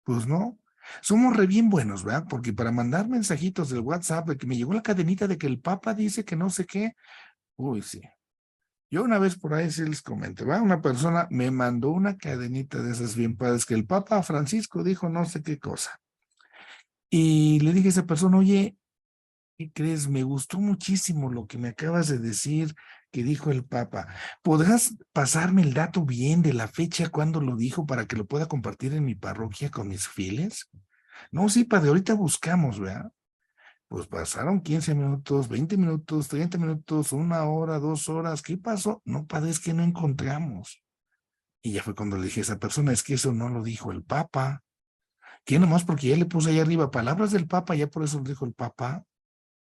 pues no. Somos re bien buenos, ¿verdad? Porque para mandar mensajitos del WhatsApp de que me llegó la cadenita de que el Papa dice que no sé qué, uy, sí. Yo una vez por ahí sí les comenté, ¿verdad? Una persona me mandó una cadenita de esas bien padres que el Papa Francisco dijo no sé qué cosa. Y le dije a esa persona, oye, ¿qué crees? Me gustó muchísimo lo que me acabas de decir que dijo el Papa. ¿Podrás pasarme el dato bien de la fecha cuando lo dijo para que lo pueda compartir en mi parroquia con mis fieles? No, sí, padre, ahorita buscamos, ¿verdad? Pues pasaron 15 minutos, 20 minutos, 30 minutos, 1 hora, 2 horas. ¿Qué pasó? No, padre, es que no encontramos. Y ya fue cuando le dije a esa persona, es que eso no lo dijo el Papa. ¿Qué nomás porque ya le puse ahí arriba palabras del Papa, ya por eso lo dijo el Papa?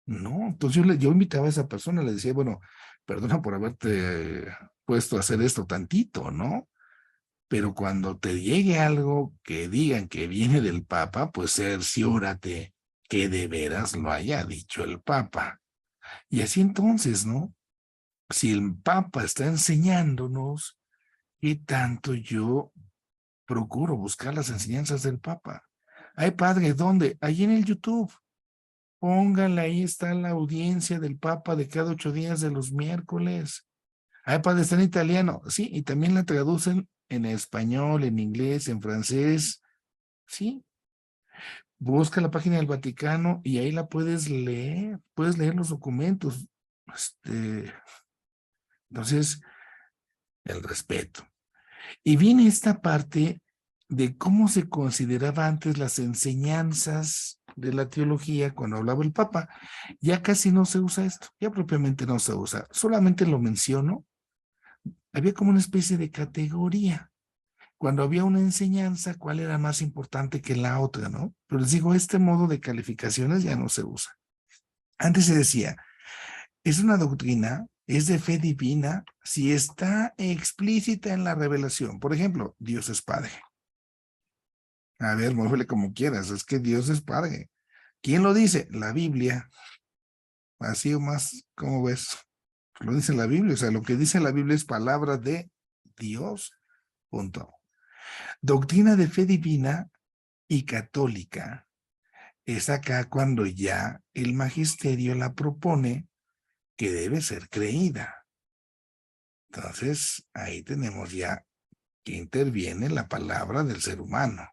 No, entonces yo invitaba a esa persona, le decía, bueno, perdona por haberte puesto a hacer esto tantito, ¿no? Pero cuando te llegue algo que digan que viene del Papa, pues cerciórate que de veras lo haya dicho el Papa. Y así entonces, ¿no? Si el Papa está enseñándonos, ¿qué tanto yo procuro buscar las enseñanzas del Papa? Ay, padre, ¿dónde? Ahí en el YouTube. Póngale, ahí está la audiencia del Papa de cada 8 días de los miércoles. Ay, padre, está en italiano. Sí, y también la traducen en español, en inglés, en francés. Sí, busca la página del Vaticano y ahí la puedes leer los documentos. Entonces, el respeto. Y viene esta parte de cómo se consideraba antes las enseñanzas de la teología cuando hablaba el Papa. Ya casi no se usa esto, ya propiamente no se usa. Solamente lo menciono. Había como una especie de categoría. Cuando había una enseñanza, ¿cuál era más importante que la otra, no? Pero les digo, este modo de calificaciones ya no se usa. Antes se decía, es una doctrina, es de fe divina, si está explícita en la revelación. Por ejemplo, Dios es Padre. A ver, muévele como quieras, es que Dios es Padre. ¿Quién lo dice? La Biblia. Así o más, ¿cómo ves? Lo dice la Biblia, o sea, lo que dice la Biblia es palabra de Dios. Punto. Doctrina de fe divina y católica es acá cuando ya el magisterio la propone que debe ser creída. Entonces, ahí tenemos ya que interviene la palabra del ser humano,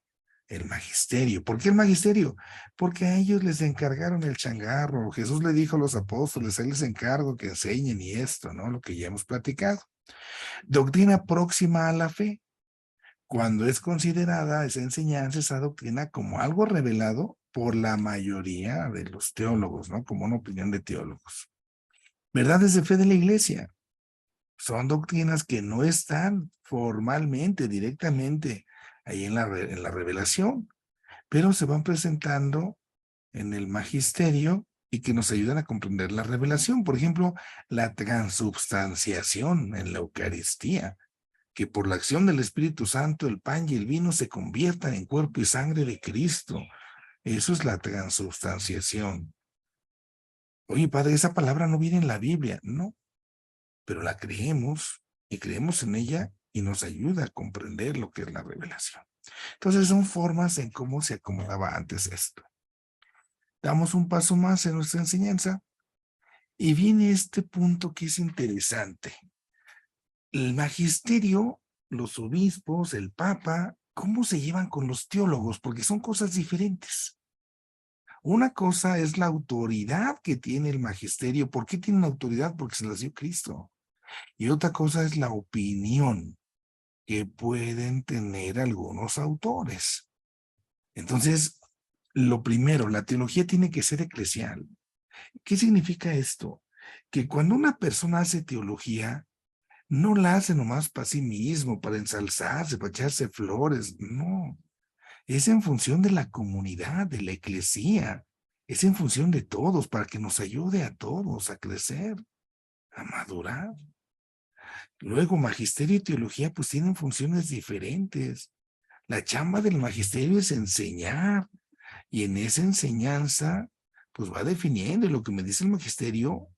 el magisterio. ¿Por qué el magisterio? Porque a ellos les encargaron el changarro. Jesús le dijo a los apóstoles, ahí les encargo que enseñen y esto, ¿no? Lo que ya hemos platicado. Doctrina próxima a la fe. Cuando es considerada esa enseñanza, esa doctrina, como algo revelado por la mayoría de los teólogos, ¿no? Como una opinión de teólogos. Verdades de fe de la iglesia. Son doctrinas que no están formalmente, directamente ahí en la revelación, pero se van presentando en el magisterio y que nos ayudan a comprender la revelación. Por ejemplo, la transubstanciación en la Eucaristía, que por la acción del Espíritu Santo el pan y el vino se conviertan en cuerpo y sangre de Cristo. Eso es la transubstanciación. Oye, padre, esa palabra no viene en la Biblia. No, pero la creemos y creemos en ella y nos ayuda a comprender lo que es la revelación. Entonces son formas en cómo se acomodaba antes esto. Damos un paso más en nuestra enseñanza y viene este punto que es interesante. El magisterio, los obispos, el papa, ¿cómo se llevan con los teólogos? Porque son cosas diferentes. Una cosa es la autoridad que tiene el magisterio. ¿Por qué tienen autoridad? Porque se las dio Cristo. Y otra cosa es la opinión que pueden tener algunos autores. Entonces, lo primero, la teología tiene que ser eclesial. ¿Qué significa esto? Que cuando una persona hace teología, no la hace nomás para sí mismo, para ensalzarse, para echarse flores, no. Es en función de la comunidad, de la eclesía. Es en función de todos, para que nos ayude a todos a crecer, a madurar. Luego, magisterio y teología pues tienen funciones diferentes. La chamba del magisterio es enseñar, y en esa enseñanza pues va definiendo, y lo que me dice el magisterio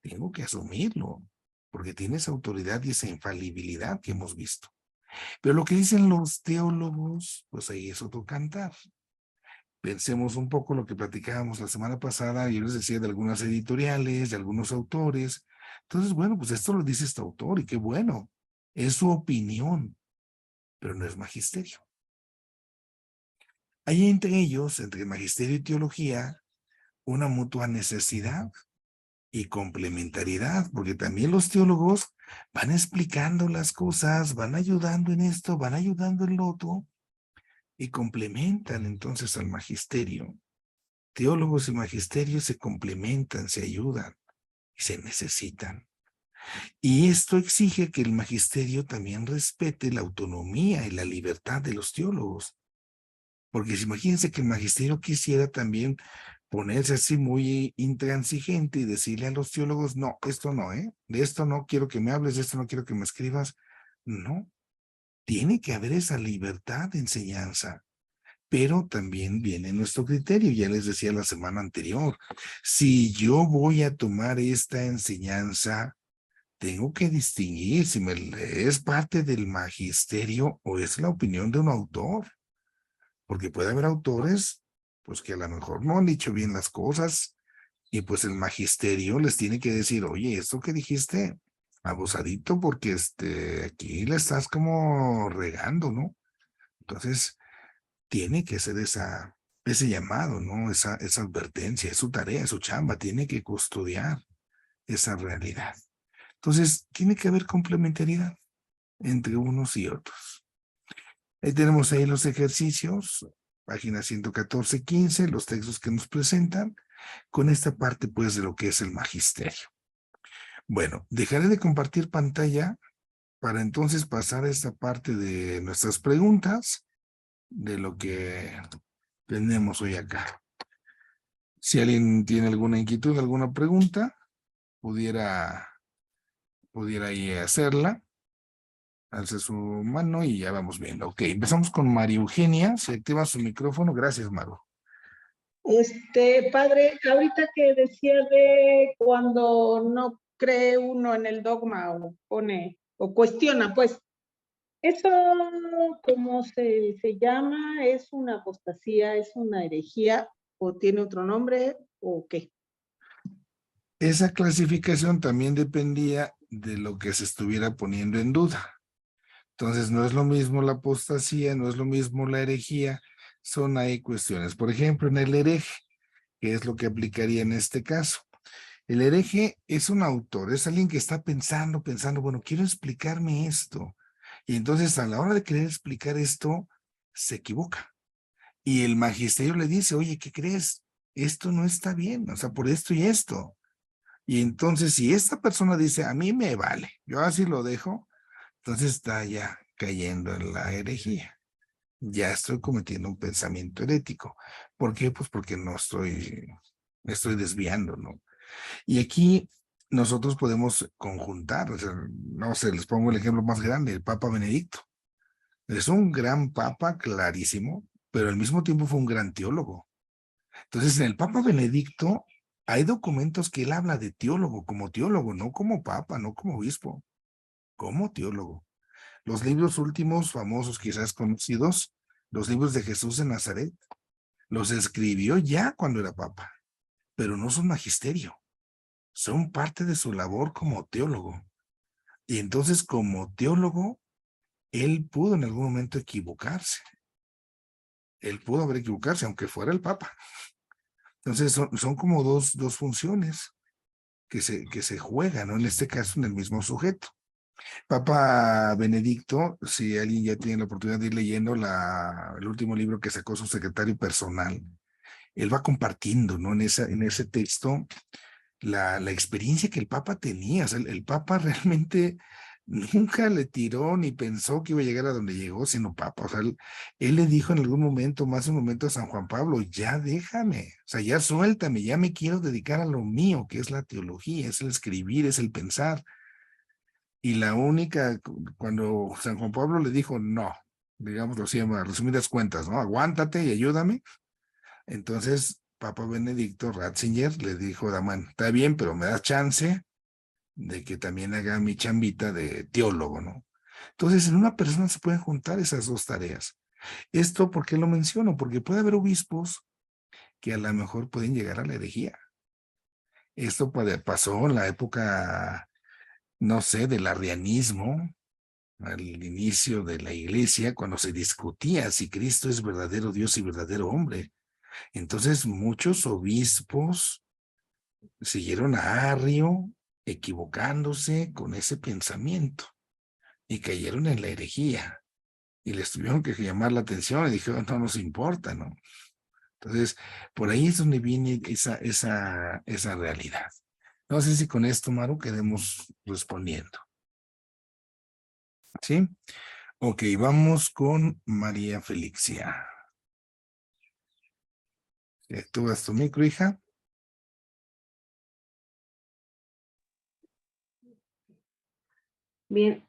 tengo que asumirlo, porque tiene esa autoridad y esa infalibilidad que hemos visto. Pero lo que dicen los teólogos, pues ahí es otro cantar. Pensemos un poco lo que platicábamos la semana pasada, yo les decía de algunas editoriales, de algunos autores. Entonces, bueno, pues esto lo dice este autor y qué bueno, es su opinión, pero no es magisterio. Hay entre ellos, entre magisterio y teología, una mutua necesidad y complementariedad, porque también los teólogos van explicando las cosas, van ayudando en esto, van ayudando en lo otro, y complementan entonces al magisterio. Teólogos y magisterio se complementan, se ayudan y se necesitan. Y esto exige que el magisterio también respete la autonomía y la libertad de los teólogos. Porque imagínense que el magisterio quisiera también ponerse así muy intransigente y decirle a los teólogos, no, esto no, de esto no quiero que me hables, de esto no quiero que me escribas. No, tiene que haber esa libertad de enseñanza. Pero también viene nuestro criterio, ya les decía la semana anterior, si yo voy a tomar esta enseñanza, tengo que distinguir si es parte del magisterio o es la opinión de un autor, porque puede haber autores pues que a lo mejor no han dicho bien las cosas y pues el magisterio les tiene que decir, oye, esto que dijiste, abusadito, porque aquí le estás como regando, ¿no? Entonces, tiene que ser ese llamado, ¿no? Esa advertencia, es su tarea, es su chamba, tiene que custodiar esa realidad. Entonces, tiene que haber complementariedad entre unos y otros. Ahí tenemos ahí los ejercicios, página 114, 15, los textos que nos presentan, con esta parte, pues, de lo que es el magisterio. Bueno, dejaré de compartir pantalla para entonces pasar a esta parte de nuestras preguntas, de lo que tenemos hoy acá. Si alguien tiene alguna inquietud, alguna pregunta, pudiera ahí hacerla. Alce su mano y ya vamos viendo. Ok, empezamos con María Eugenia. Se activa su micrófono. Gracias, Maru. Padre, ahorita que decía de cuando no cree uno en el dogma o pone o cuestiona, pues, ¿eso cómo se llama? ¿Es una apostasía? ¿Es una herejía? ¿O tiene otro nombre? ¿O qué? Esa clasificación también dependía de lo que se estuviera poniendo en duda. Entonces, no es lo mismo la apostasía, no es lo mismo la herejía, son ahí cuestiones. Por ejemplo, en el hereje, que es lo que aplicaría en este caso. El hereje es un autor, es alguien que está pensando, bueno, quiero explicarme esto. Y entonces, a la hora de querer explicar esto, se equivoca. Y el magisterio le dice, oye, ¿qué crees? Esto no está bien, o sea, por esto y esto. Y entonces, si esta persona dice, a mí me vale, yo así lo dejo, entonces está ya cayendo en la herejía. Ya estoy cometiendo un pensamiento herético. ¿Por qué? Pues porque no me estoy desviando, ¿no? Y aquí nosotros podemos conjuntar, o sea, no sé, les pongo el ejemplo más grande, el Papa Benedicto. Es un gran papa, clarísimo, pero al mismo tiempo fue un gran teólogo. Entonces, en el Papa Benedicto hay documentos que él habla de teólogo, no como papa, no como obispo, como teólogo. Los libros últimos, famosos, quizás conocidos, los libros de Jesús de Nazaret, los escribió ya cuando era papa, pero no son magisterio, son parte de su labor como teólogo. Y entonces, como teólogo, él pudo en algún momento equivocarse. Él pudo haber equivocarse, aunque fuera el papa. Entonces, son como dos funciones que se juegan, ¿no? En este caso, en el mismo sujeto. Papa Benedicto, si alguien ya tiene la oportunidad de ir leyendo el último libro que sacó su secretario personal, él va compartiendo, ¿no? En ese texto, la experiencia que el Papa tenía. O sea, el Papa realmente nunca le tiró ni pensó que iba a llegar a donde llegó, sino Papa. O sea, él le dijo en algún momento, más de un momento a San Juan Pablo, ya déjame, o sea, ya suéltame, ya me quiero dedicar a lo mío, que es la teología, es el escribir, es el pensar. Y la única, cuando San Juan Pablo le dijo, no, digámoslo así, a resumidas cuentas, ¿no? Aguántate y ayúdame. Entonces, Papa Benedicto Ratzinger le dijo a Damán, está bien, pero me das chance de que también haga mi chambita de teólogo, ¿no? Entonces, en una persona se pueden juntar esas dos tareas. Esto, ¿por qué lo menciono? Porque puede haber obispos que a lo mejor pueden llegar a la herejía. Esto pasó en la época, no sé, del arrianismo, al inicio de la iglesia, cuando se discutía si Cristo es verdadero Dios y verdadero hombre. Entonces, muchos obispos siguieron a Arrio equivocándose con ese pensamiento y cayeron en la herejía y les tuvieron que llamar la atención y dijeron, no nos importa, ¿no? Entonces, por ahí es donde viene esa realidad. No sé si con esto, Maru, quedemos respondiendo. ¿Sí? Ok, vamos con María Felixia. ¿Tú vas tu micro, hija? Bien,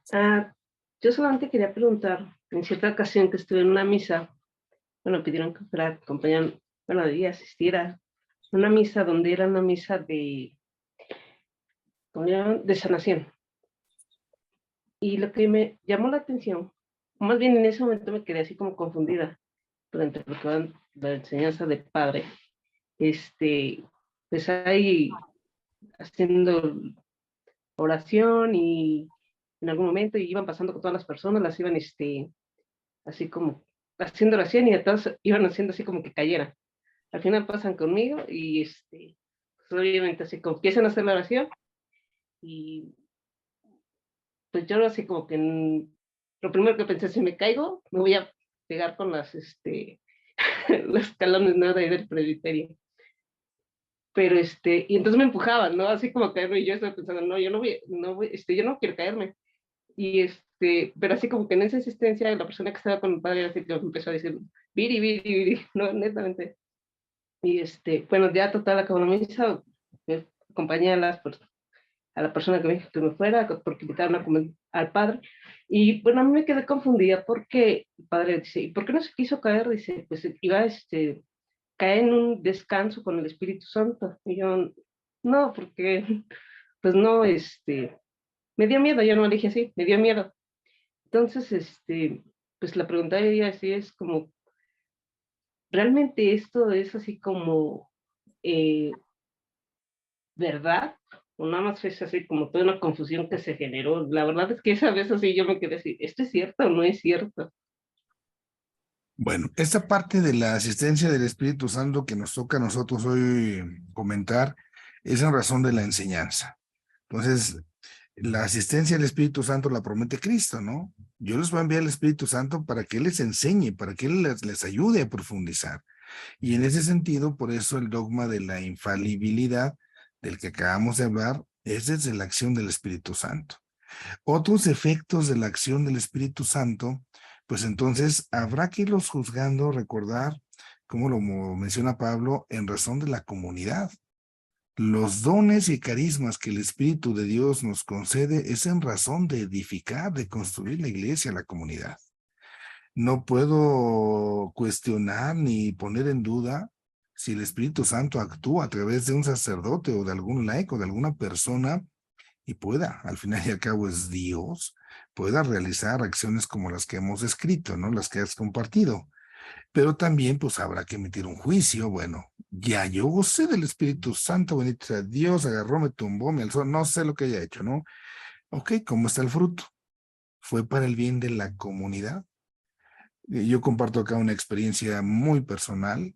yo solamente quería preguntar, en cierta ocasión que estuve en una misa, bueno, pidieron que fuera acompañar, bueno, y asistiera a una misa donde era una misa de sanación. Y lo que me llamó la atención, más bien en ese momento me quedé así como confundida durante lo que va la enseñanza del padre. Pues ahí haciendo oración y en algún momento iban pasando con todas las personas, las iban así como haciendo oración y a todos iban haciendo así como que cayeran. Al final pasan conmigo y pues obviamente así como empiezan a hacer la oración y pues yo así como que lo primero que pensé, si me caigo, me voy a pegar con los escalones, ¿no? De ahí del presbiterio. Pero y entonces me empujaban, ¿no? Así como caerme y yo estaba pensando, no, yo yo no quiero caerme. Y pero así como que en esa insistencia, la persona que estaba con mi padre así que empezó a decir, viri, viri, viri, no, netamente. Y bueno, ya total acabó la misa, acompañé a la persona que me dijo que me fuera, porque invitaron a comer al padre. Y bueno, a mí me quedé confundida porque el padre dice, ¿y por qué no se quiso caer? Dice, pues iba caer en un descanso con el Espíritu Santo. Y yo, no, porque, pues no, me dio miedo, yo no le dije así, me dio miedo. Entonces, pues la pregunta de ella así es como, ¿realmente esto es así como verdad? O nada más es así como toda una confusión que se generó. La verdad es que esa vez así yo me quedé así, ¿esto es cierto o no es cierto? Bueno, esta parte de la asistencia del Espíritu Santo que nos toca a nosotros hoy comentar es en razón de la enseñanza. Entonces, la asistencia del Espíritu Santo la promete Cristo, ¿no? Yo les voy a enviar el Espíritu Santo para que Él les enseñe, para que Él les ayude a profundizar. Y en ese sentido, por eso el dogma de la infalibilidad del que acabamos de hablar es desde la acción del Espíritu Santo. Otros efectos de la acción del Espíritu Santo, pues entonces habrá que irlos juzgando, recordar, como lo menciona Pablo, en razón de la comunidad. Los dones y carismas que el Espíritu de Dios nos concede es en razón de edificar, de construir la iglesia, la comunidad. No puedo cuestionar ni poner en duda si el Espíritu Santo actúa a través de un sacerdote o de algún laico, de alguna persona, y pueda, al final y al cabo es Dios, pueda realizar acciones como las que hemos escrito, ¿no? Las que has compartido. Pero también pues habrá que emitir un juicio. Bueno, ya yo gocé del Espíritu Santo, bendito sea Dios, agarró, me tumbó, me alzó, no sé lo que haya hecho, ¿no? Ok, ¿cómo está el fruto? ¿Fue para el bien de la comunidad? Yo comparto acá una experiencia muy personal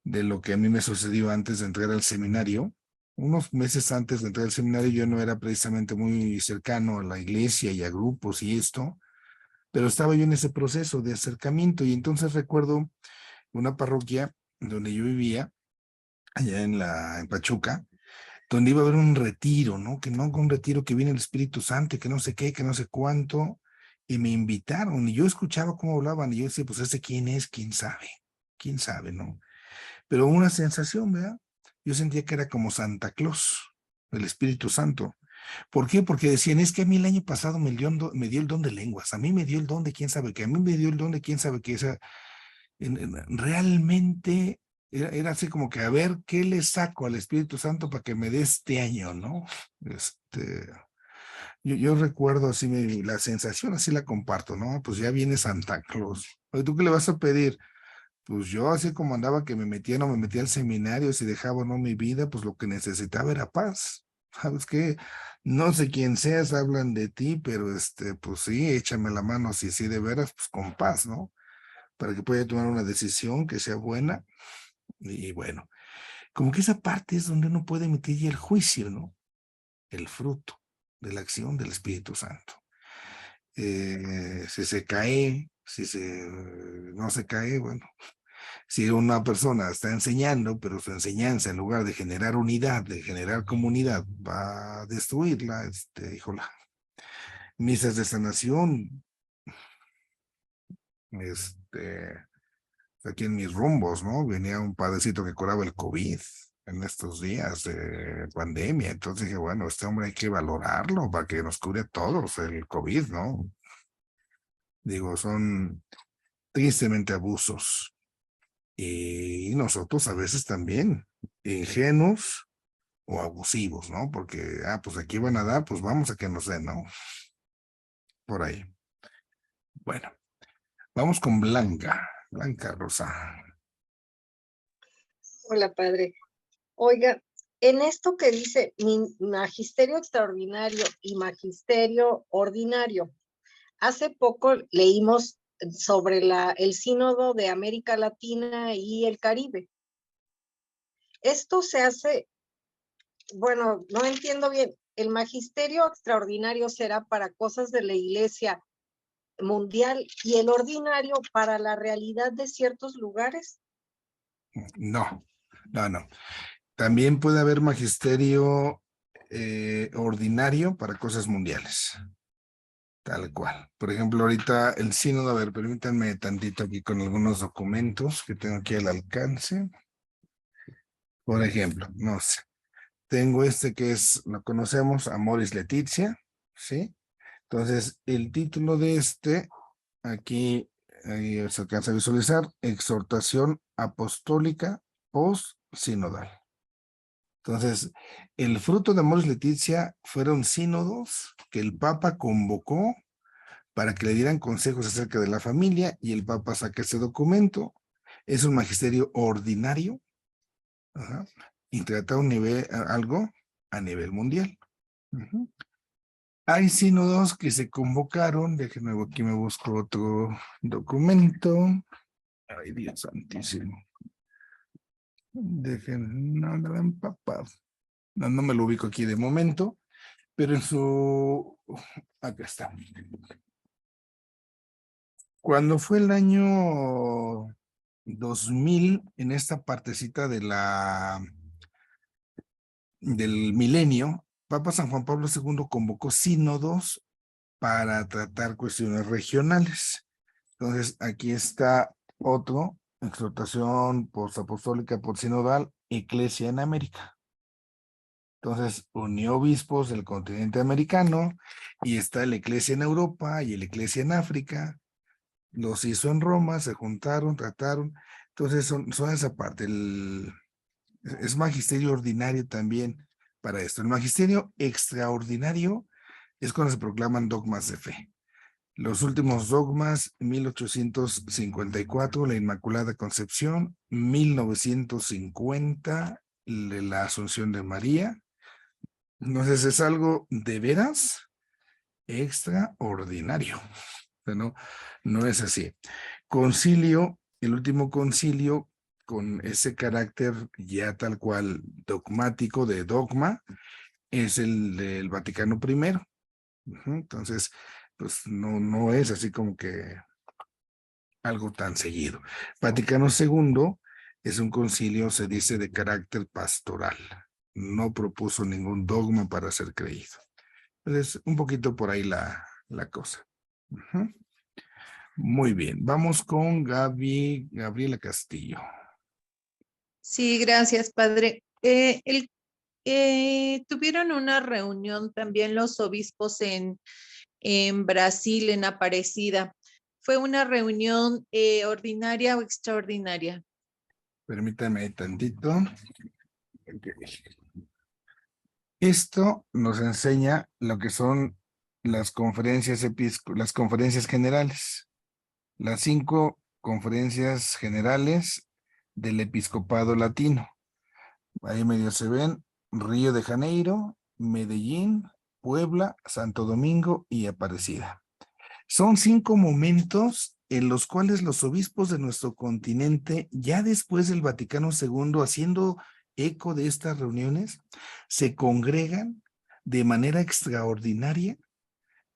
de lo que a mí me sucedió antes de entrar al seminario. unos meses antes de entrar al seminario yo no era precisamente muy cercano a la iglesia y a grupos y esto, pero estaba yo en ese proceso de acercamiento y entonces recuerdo una parroquia donde yo vivía, allá en Pachuca, donde iba a haber un retiro, ¿no? Que no, un retiro que viene el Espíritu Santo, que no sé qué, que no sé cuánto, y me invitaron, y yo escuchaba cómo hablaban, y yo decía, pues ese quién es, quién sabe, ¿no? Pero una sensación, ¿verdad? Yo sentía que era como Santa Claus, el Espíritu Santo. ¿Por qué? Porque decían, es que a mí el año pasado me dio el don de lenguas, a mí me dio el don de quién sabe qué, a mí me dio el don de quién sabe qué, o sea, realmente era así como que a ver qué le saco al Espíritu Santo para que me dé este año, ¿no? Yo recuerdo así la sensación, así la comparto, ¿no? Pues ya viene Santa Claus. Oye, ¿tú qué le vas a pedir? Pues yo así como andaba que me metía o no me metía al seminario, si dejaba o no mi vida, pues lo que necesitaba era paz. ¿Sabes qué? No sé quién seas, hablan de ti, pero pues sí, échame la mano, si sí de veras, pues con paz, ¿no? Para que pueda tomar una decisión que sea buena. Y bueno, como que esa parte es donde uno puede emitir ya el juicio, ¿no? El fruto de la acción del Espíritu Santo. Si se cae, no se cae, bueno, si una persona está enseñando, pero su enseñanza en lugar de generar unidad, de generar comunidad, va a destruirla, híjola, misas de sanación, aquí en mis rumbos, ¿no? Venía un padrecito que curaba el COVID en estos días de pandemia. Entonces dije, bueno, este hombre hay que valorarlo para que nos cure a todos el COVID, ¿no? Digo, son tristemente abusos. Y nosotros a veces también, ingenuos o abusivos, ¿no? Porque, pues aquí van a dar, pues vamos a que nos den, ¿no? Por ahí. Bueno, vamos con Blanca, Blanca Rosa. Hola, padre. Oiga, en esto que dice magisterio extraordinario y magisterio ordinario, hace poco leímos sobre el sínodo de América Latina y el Caribe. Esto se hace, bueno, no entiendo bien, ¿el magisterio extraordinario será para cosas de la iglesia mundial y el ordinario para la realidad de ciertos lugares? No. También puede haber magisterio ordinario para cosas mundiales. Tal cual. Por ejemplo, ahorita el sínodo, a ver, permítanme tantito aquí con algunos documentos que tengo aquí al alcance. Por ejemplo, no sé, tengo que lo conocemos, Amoris Laetitia, ¿sí? Entonces, el título de aquí ahí se alcanza a visualizar, exhortación apostólica post-sinodal. Entonces, el fruto de Amoris Laetitia fueron sínodos que el Papa convocó para que le dieran consejos acerca de la familia y el Papa saca ese documento. Es un magisterio ordinario, y trata algo a nivel mundial. Hay sínodos que se convocaron, déjenme aquí me busco otro documento. Ay, Dios santísimo. No me empapado. No me lo ubico aquí de momento, pero acá está. Cuando fue el año 2000, en esta partecita del milenio, Papa San Juan Pablo II convocó sínodos para tratar cuestiones regionales. Entonces, aquí está otro, exhortación postapostólica por sinodal, Iglesia en América. Entonces, unió obispos del continente americano y está la Iglesia en Europa y la Iglesia en África. Los hizo en Roma, se juntaron, trataron. Entonces, son esa parte. Es magisterio ordinario también para esto. El magisterio extraordinario es cuando se proclaman dogmas de fe. Los últimos dogmas, 1854, la Inmaculada Concepción, 1950, la Asunción de María. Entonces es algo de veras extraordinario. O sea, no es así. Concilio, el último concilio con ese carácter ya tal cual dogmático de dogma es el del Vaticano I. Entonces, pues no es así como que algo tan seguido. Vaticano II es un concilio, se dice, de carácter pastoral. No propuso ningún dogma para ser creído. Entonces, un poquito por ahí la cosa. Muy bien, vamos con Gabriela Castillo. Sí, gracias, padre. Tuvieron una reunión también los obispos en Brasil, en Aparecida. ¿Fue una reunión ordinaria o extraordinaria? Permítame tantito. Okay. Esto nos enseña lo que son las conferencias las conferencias generales. Las 5 conferencias generales del episcopado latino. Ahí medio se ven Río de Janeiro, Medellín, Puebla, Santo Domingo y Aparecida. Son 5 momentos en los cuales los obispos de nuestro continente, ya después del Vaticano II, haciendo eco de estas reuniones, se congregan de manera extraordinaria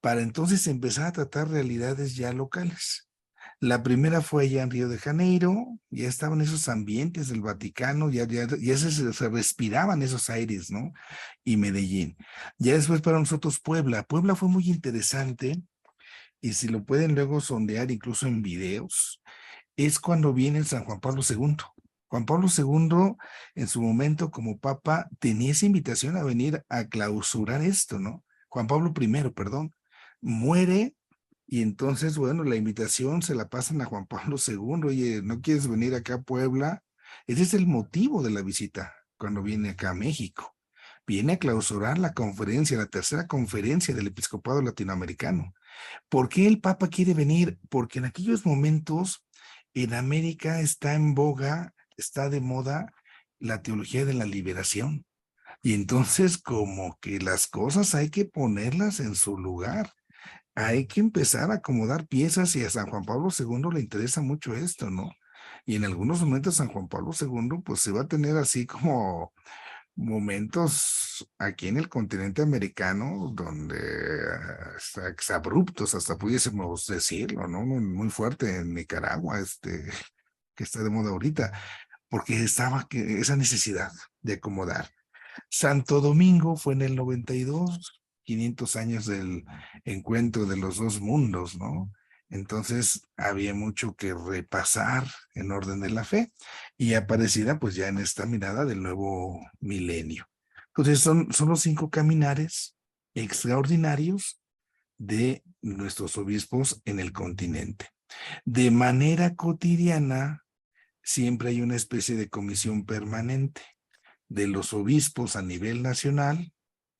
para entonces empezar a tratar realidades ya locales. La primera fue allá en Río de Janeiro, ya estaban esos ambientes del Vaticano, ya se respiraban esos aires, ¿no? Y Medellín. Ya después para nosotros Puebla. Puebla fue muy interesante, y si lo pueden luego sondear incluso en videos, es cuando viene San Juan Pablo II. Juan Pablo II, en su momento como papa, tenía esa invitación a venir a clausurar esto, ¿no? Juan Pablo I, perdón, muere. Y entonces, bueno, la invitación se la pasan a Juan Pablo II. Oye, ¿no quieres venir acá a Puebla? Ese es el motivo de la visita cuando viene acá a México. Viene a clausurar la conferencia, la tercera conferencia del episcopado latinoamericano. ¿Por qué el Papa quiere venir? Porque en aquellos momentos en América está en boga, está de moda la teología de la liberación. Y entonces como que las cosas hay que ponerlas en su lugar. Hay que empezar a acomodar piezas, y a San Juan Pablo II le interesa mucho esto, ¿no? Y en algunos momentos San Juan Pablo II pues se va a tener así como momentos aquí en el continente americano donde hasta exabruptos, hasta pudiésemos decirlo, ¿no? Muy fuerte en Nicaragua, que está de moda ahorita, porque estaba esa necesidad de acomodar. Santo Domingo fue en el 92, 500 años del encuentro de los dos mundos, ¿no? Entonces había mucho que repasar en orden de la fe, y Aparecida pues ya en esta mirada del nuevo milenio. Entonces son los 5 caminares extraordinarios de nuestros obispos en el continente. De manera cotidiana siempre hay una especie de comisión permanente de los obispos a nivel nacional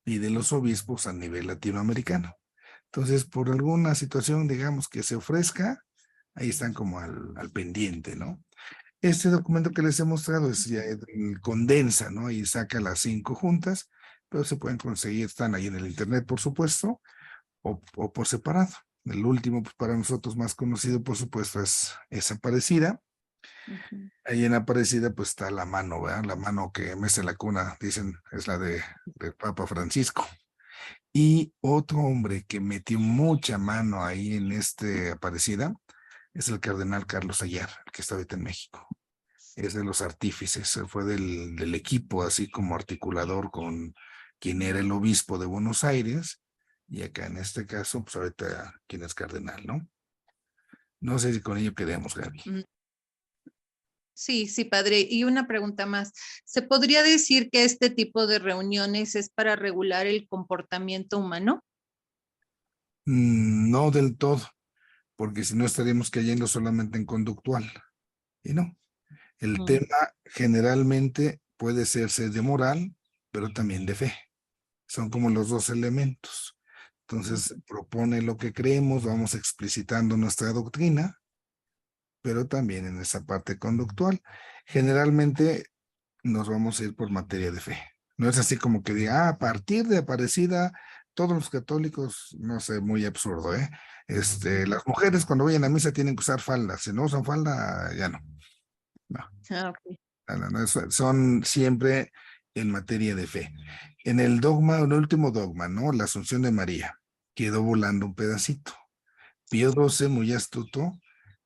y de los obispos a nivel latinoamericano. Entonces, por alguna situación, digamos, que se ofrezca, ahí están como al pendiente, ¿no? Este documento que les he mostrado es ya condensa, ¿no? Y saca las 5 juntas, pero se pueden conseguir, están ahí en el internet, por supuesto, o por separado. El último, pues para nosotros más conocido, por supuesto, es Aparecida. Ahí en Aparecida pues está la mano, ¿verdad? La mano que mece la cuna, dicen, es la del Papa Francisco. Y otro hombre que metió mucha mano ahí en Aparecida es el cardenal Carlos Ayar, el que está ahorita en México. Es de los artífices, fue del equipo, así como articulador con quien era el obispo de Buenos Aires, y acá en este caso, pues ahorita quien es cardenal, ¿no? No sé si con ello quedemos, Gaby. Sí, sí, padre. Y una pregunta más. ¿Se podría decir que este tipo de reuniones es para regular el comportamiento humano? No del todo, porque si no estaríamos cayendo solamente en conductual. Y no, el tema generalmente puede ser de moral, pero también de fe. Son como los 2 elementos. Entonces, propone lo que creemos, vamos explicitando nuestra doctrina, pero también en esa parte conductual. Generalmente nos vamos a ir por materia de fe. No es así como que diga, a partir de Aparecida, todos los católicos, no sé, muy absurdo, ¿eh? Las mujeres cuando vayan a misa tienen que usar falda, si no usan falda, ya no. No. Ah, ok. No, son siempre en materia de fe. En el dogma, en el último dogma, ¿no? La Asunción de María, quedó volando un pedacito. Pío XII, muy astuto,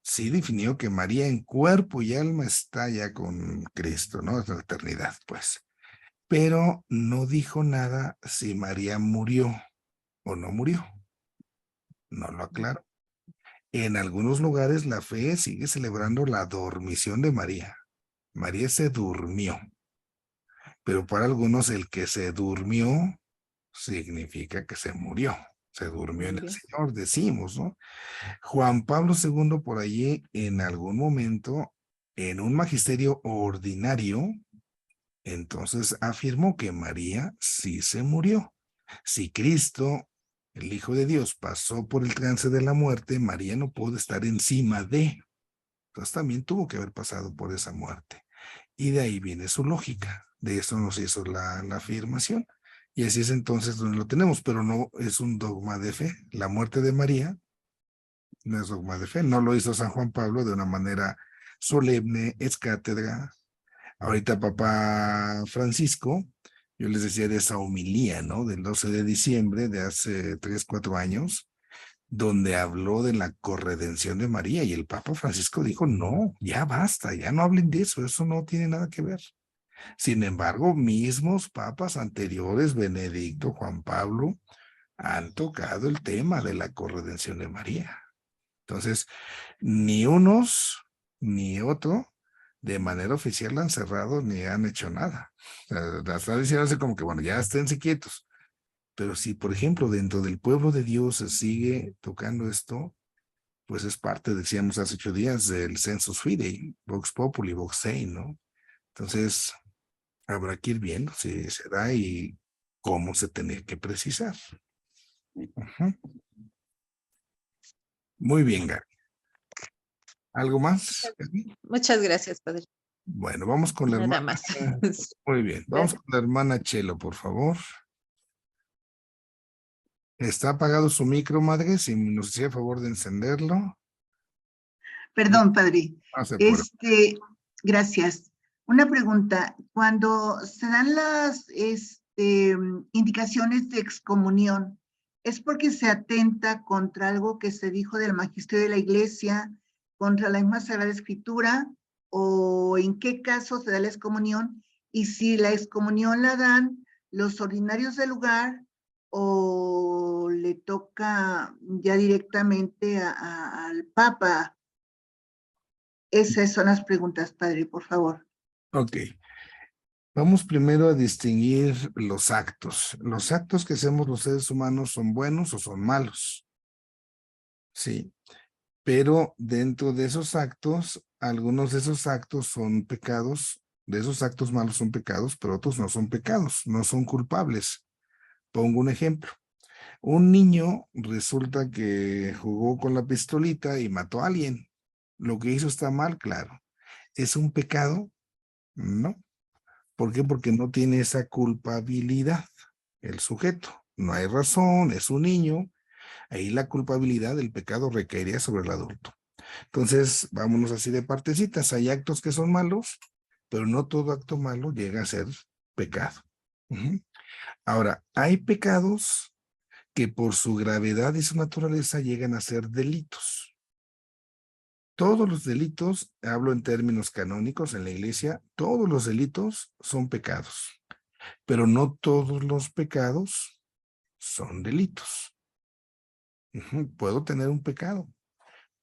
sí definió que María en cuerpo y alma está ya con Cristo, ¿no? Es la eternidad, pues. Pero no dijo nada si María murió o no murió. No lo aclaró. En algunos lugares la fe sigue celebrando la dormición de María. María se durmió, pero para algunos el que se durmió significa que se murió. Se durmió en el Murió. Señor, decimos, ¿no? Juan Pablo II por allí en algún momento, en un magisterio ordinario, entonces afirmó que María sí se murió. Si Cristo, el Hijo de Dios, pasó por el trance de la muerte, María no pudo estar encima de. Entonces también tuvo que haber pasado por esa muerte. Y de ahí viene su lógica. De eso nos hizo la afirmación. Y así es entonces donde lo tenemos, pero no es un dogma de fe. La muerte de María no es dogma de fe. No lo hizo San Juan Pablo de una manera solemne, es cátedra. Ahorita Papá Francisco, yo les decía de esa homilía, ¿no? Del 12 de diciembre de hace 3, 4 años, donde habló de la corredención de María y el Papa Francisco dijo, no, ya basta, ya no hablen de eso no tiene nada que ver. Sin embargo, mismos papas anteriores, Benedicto, Juan Pablo, han tocado el tema de la corredención de María. Entonces, ni unos ni otro de manera oficial la han cerrado ni han hecho nada. O sea, la están diciendo así como que, bueno, ya esténse quietos. Pero si, por ejemplo, dentro del pueblo de Dios se sigue tocando esto, pues es parte, decíamos hace 8 días, del Census Fidei, Vox Populi, Vox Dei, ¿no? Entonces, habrá que ir viendo si se da y cómo se tiene que precisar. Ujú. Muy bien, Gaby. ¿Algo más, Gaby? Muchas gracias, padre. Bueno, vamos con la Nada hermana. más. Muy bien, vamos con la hermana Chelo, por favor. Está apagado su micro, madre, si nos hacía favor de encenderlo. Perdón, padre. No se apure. Gracias. Una pregunta. Cuando se dan las indicaciones de excomunión, ¿es porque se atenta contra algo que se dijo del magisterio de la iglesia, contra la misma Sagrada Escritura? ¿O en qué caso se da la excomunión? Y si la excomunión la dan los ordinarios del lugar o le toca ya directamente al Papa. Esas son las preguntas, padre, por favor. Ok. Vamos primero a distinguir los actos. Los actos que hacemos los seres humanos son buenos o son malos. Sí. Pero dentro de esos actos, algunos de esos actos son pecados, de esos actos malos son pecados, pero otros no son pecados, no son culpables. Pongo un ejemplo. Un niño resulta que jugó con la pistolita y mató a alguien. Lo que hizo está mal, claro. ¿Es un pecado? No. ¿Por qué? Porque no tiene esa culpabilidad el sujeto. No hay razón, es un niño. Ahí la culpabilidad del pecado recaería sobre el adulto. Entonces, vámonos así de partecitas. Hay actos que son malos, pero no todo acto malo llega a ser pecado. Ahora, hay pecados que por su gravedad y su naturaleza llegan a ser delitos. Todos los delitos, hablo en términos canónicos en la iglesia, todos los delitos son pecados, pero no todos los pecados son delitos. Puedo tener un pecado.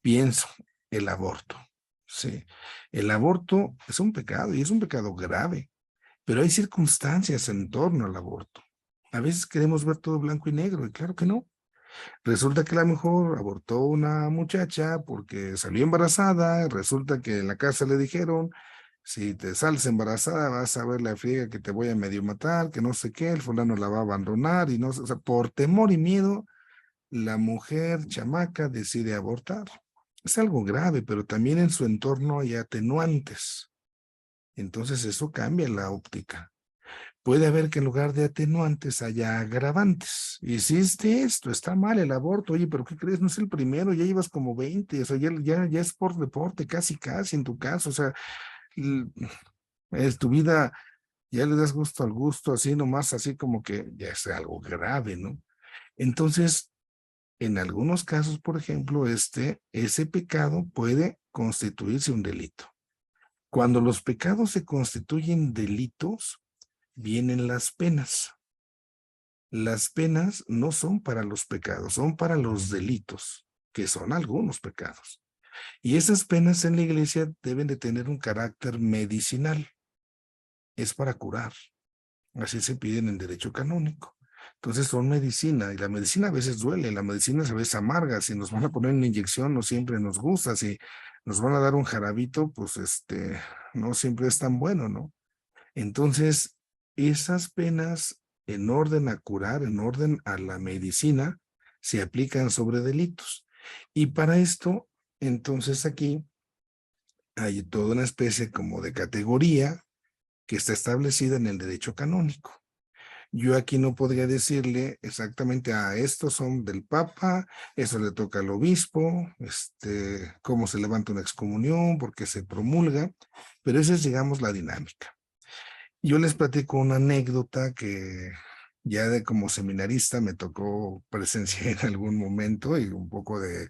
Pienso, el aborto. Sí, el aborto es un pecado y es un pecado grave, pero hay circunstancias en torno al aborto. A veces queremos ver todo blanco y negro y claro que no. Resulta que a lo mejor abortó una muchacha porque salió embarazada, resulta que en la casa le dijeron, si te sales embarazada vas a ver la friega que te voy a medio matar, que no sé qué, el fulano la va a abandonar y no sé, o sea, por temor y miedo, la mujer chamaca decide abortar. Es algo grave, pero también en su entorno hay atenuantes. Entonces eso cambia la óptica. Puede haber que en lugar de atenuantes haya agravantes. Hiciste esto, está mal el aborto. Oye, pero ¿qué crees? No es el primero, ya llevas como 20. O sea, ya es por deporte, casi en tu caso. O sea, es tu vida, ya le das gusto al gusto, así nomás, así como que ya es algo grave, ¿no? Entonces, en algunos casos, por ejemplo, ese pecado puede constituirse un delito. Cuando los pecados se constituyen delitos, vienen las penas. Las penas no son para los pecados, son para los delitos, que son algunos pecados. Y esas penas en la iglesia deben de tener un carácter medicinal. Es para curar. Así se piden en derecho canónico. Entonces son medicina, y la medicina a veces duele, la medicina a veces amarga. Si nos van a poner una inyección, no siempre nos gusta. Si nos van a dar un jarabito, pues no siempre es tan bueno, ¿no? Entonces, esas penas, en orden a curar, en orden a la medicina, se aplican sobre delitos. Y para esto, entonces aquí hay toda una especie como de categoría que está establecida en el derecho canónico. Yo aquí no podría decirle exactamente, estos son del Papa, eso le toca al obispo, cómo se levanta una excomunión, por qué se promulga, pero esa es, digamos, la dinámica. Yo les platico una anécdota que ya de como seminarista me tocó presenciar en algún momento y un poco de,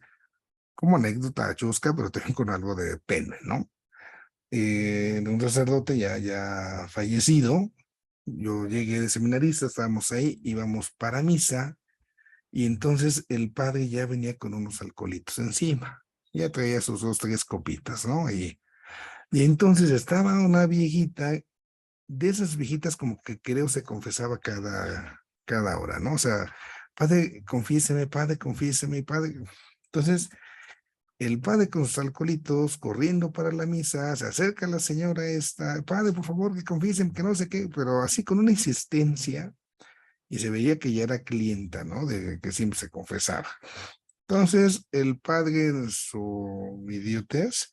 como anécdota chusca, pero también con algo de pena, ¿no? De un sacerdote ya fallecido. Yo llegué de seminarista, estábamos ahí, íbamos para misa, y entonces el padre ya venía con unos alcoholitos encima. Ya traía sus 2, 3 copitas, ¿no? Y entonces estaba una viejita, de esas viejitas como que creo se confesaba cada hora, ¿no? O sea, padre, confiéseme, padre, confiéseme, padre. Entonces, el padre con sus alcoholitos corriendo para la misa, se acerca a la señora esta, padre, por favor, que confiesen, que no sé qué, pero así con una insistencia, y se veía que ya era clienta, ¿no? De que siempre se confesaba. Entonces, el padre, en su idiotez,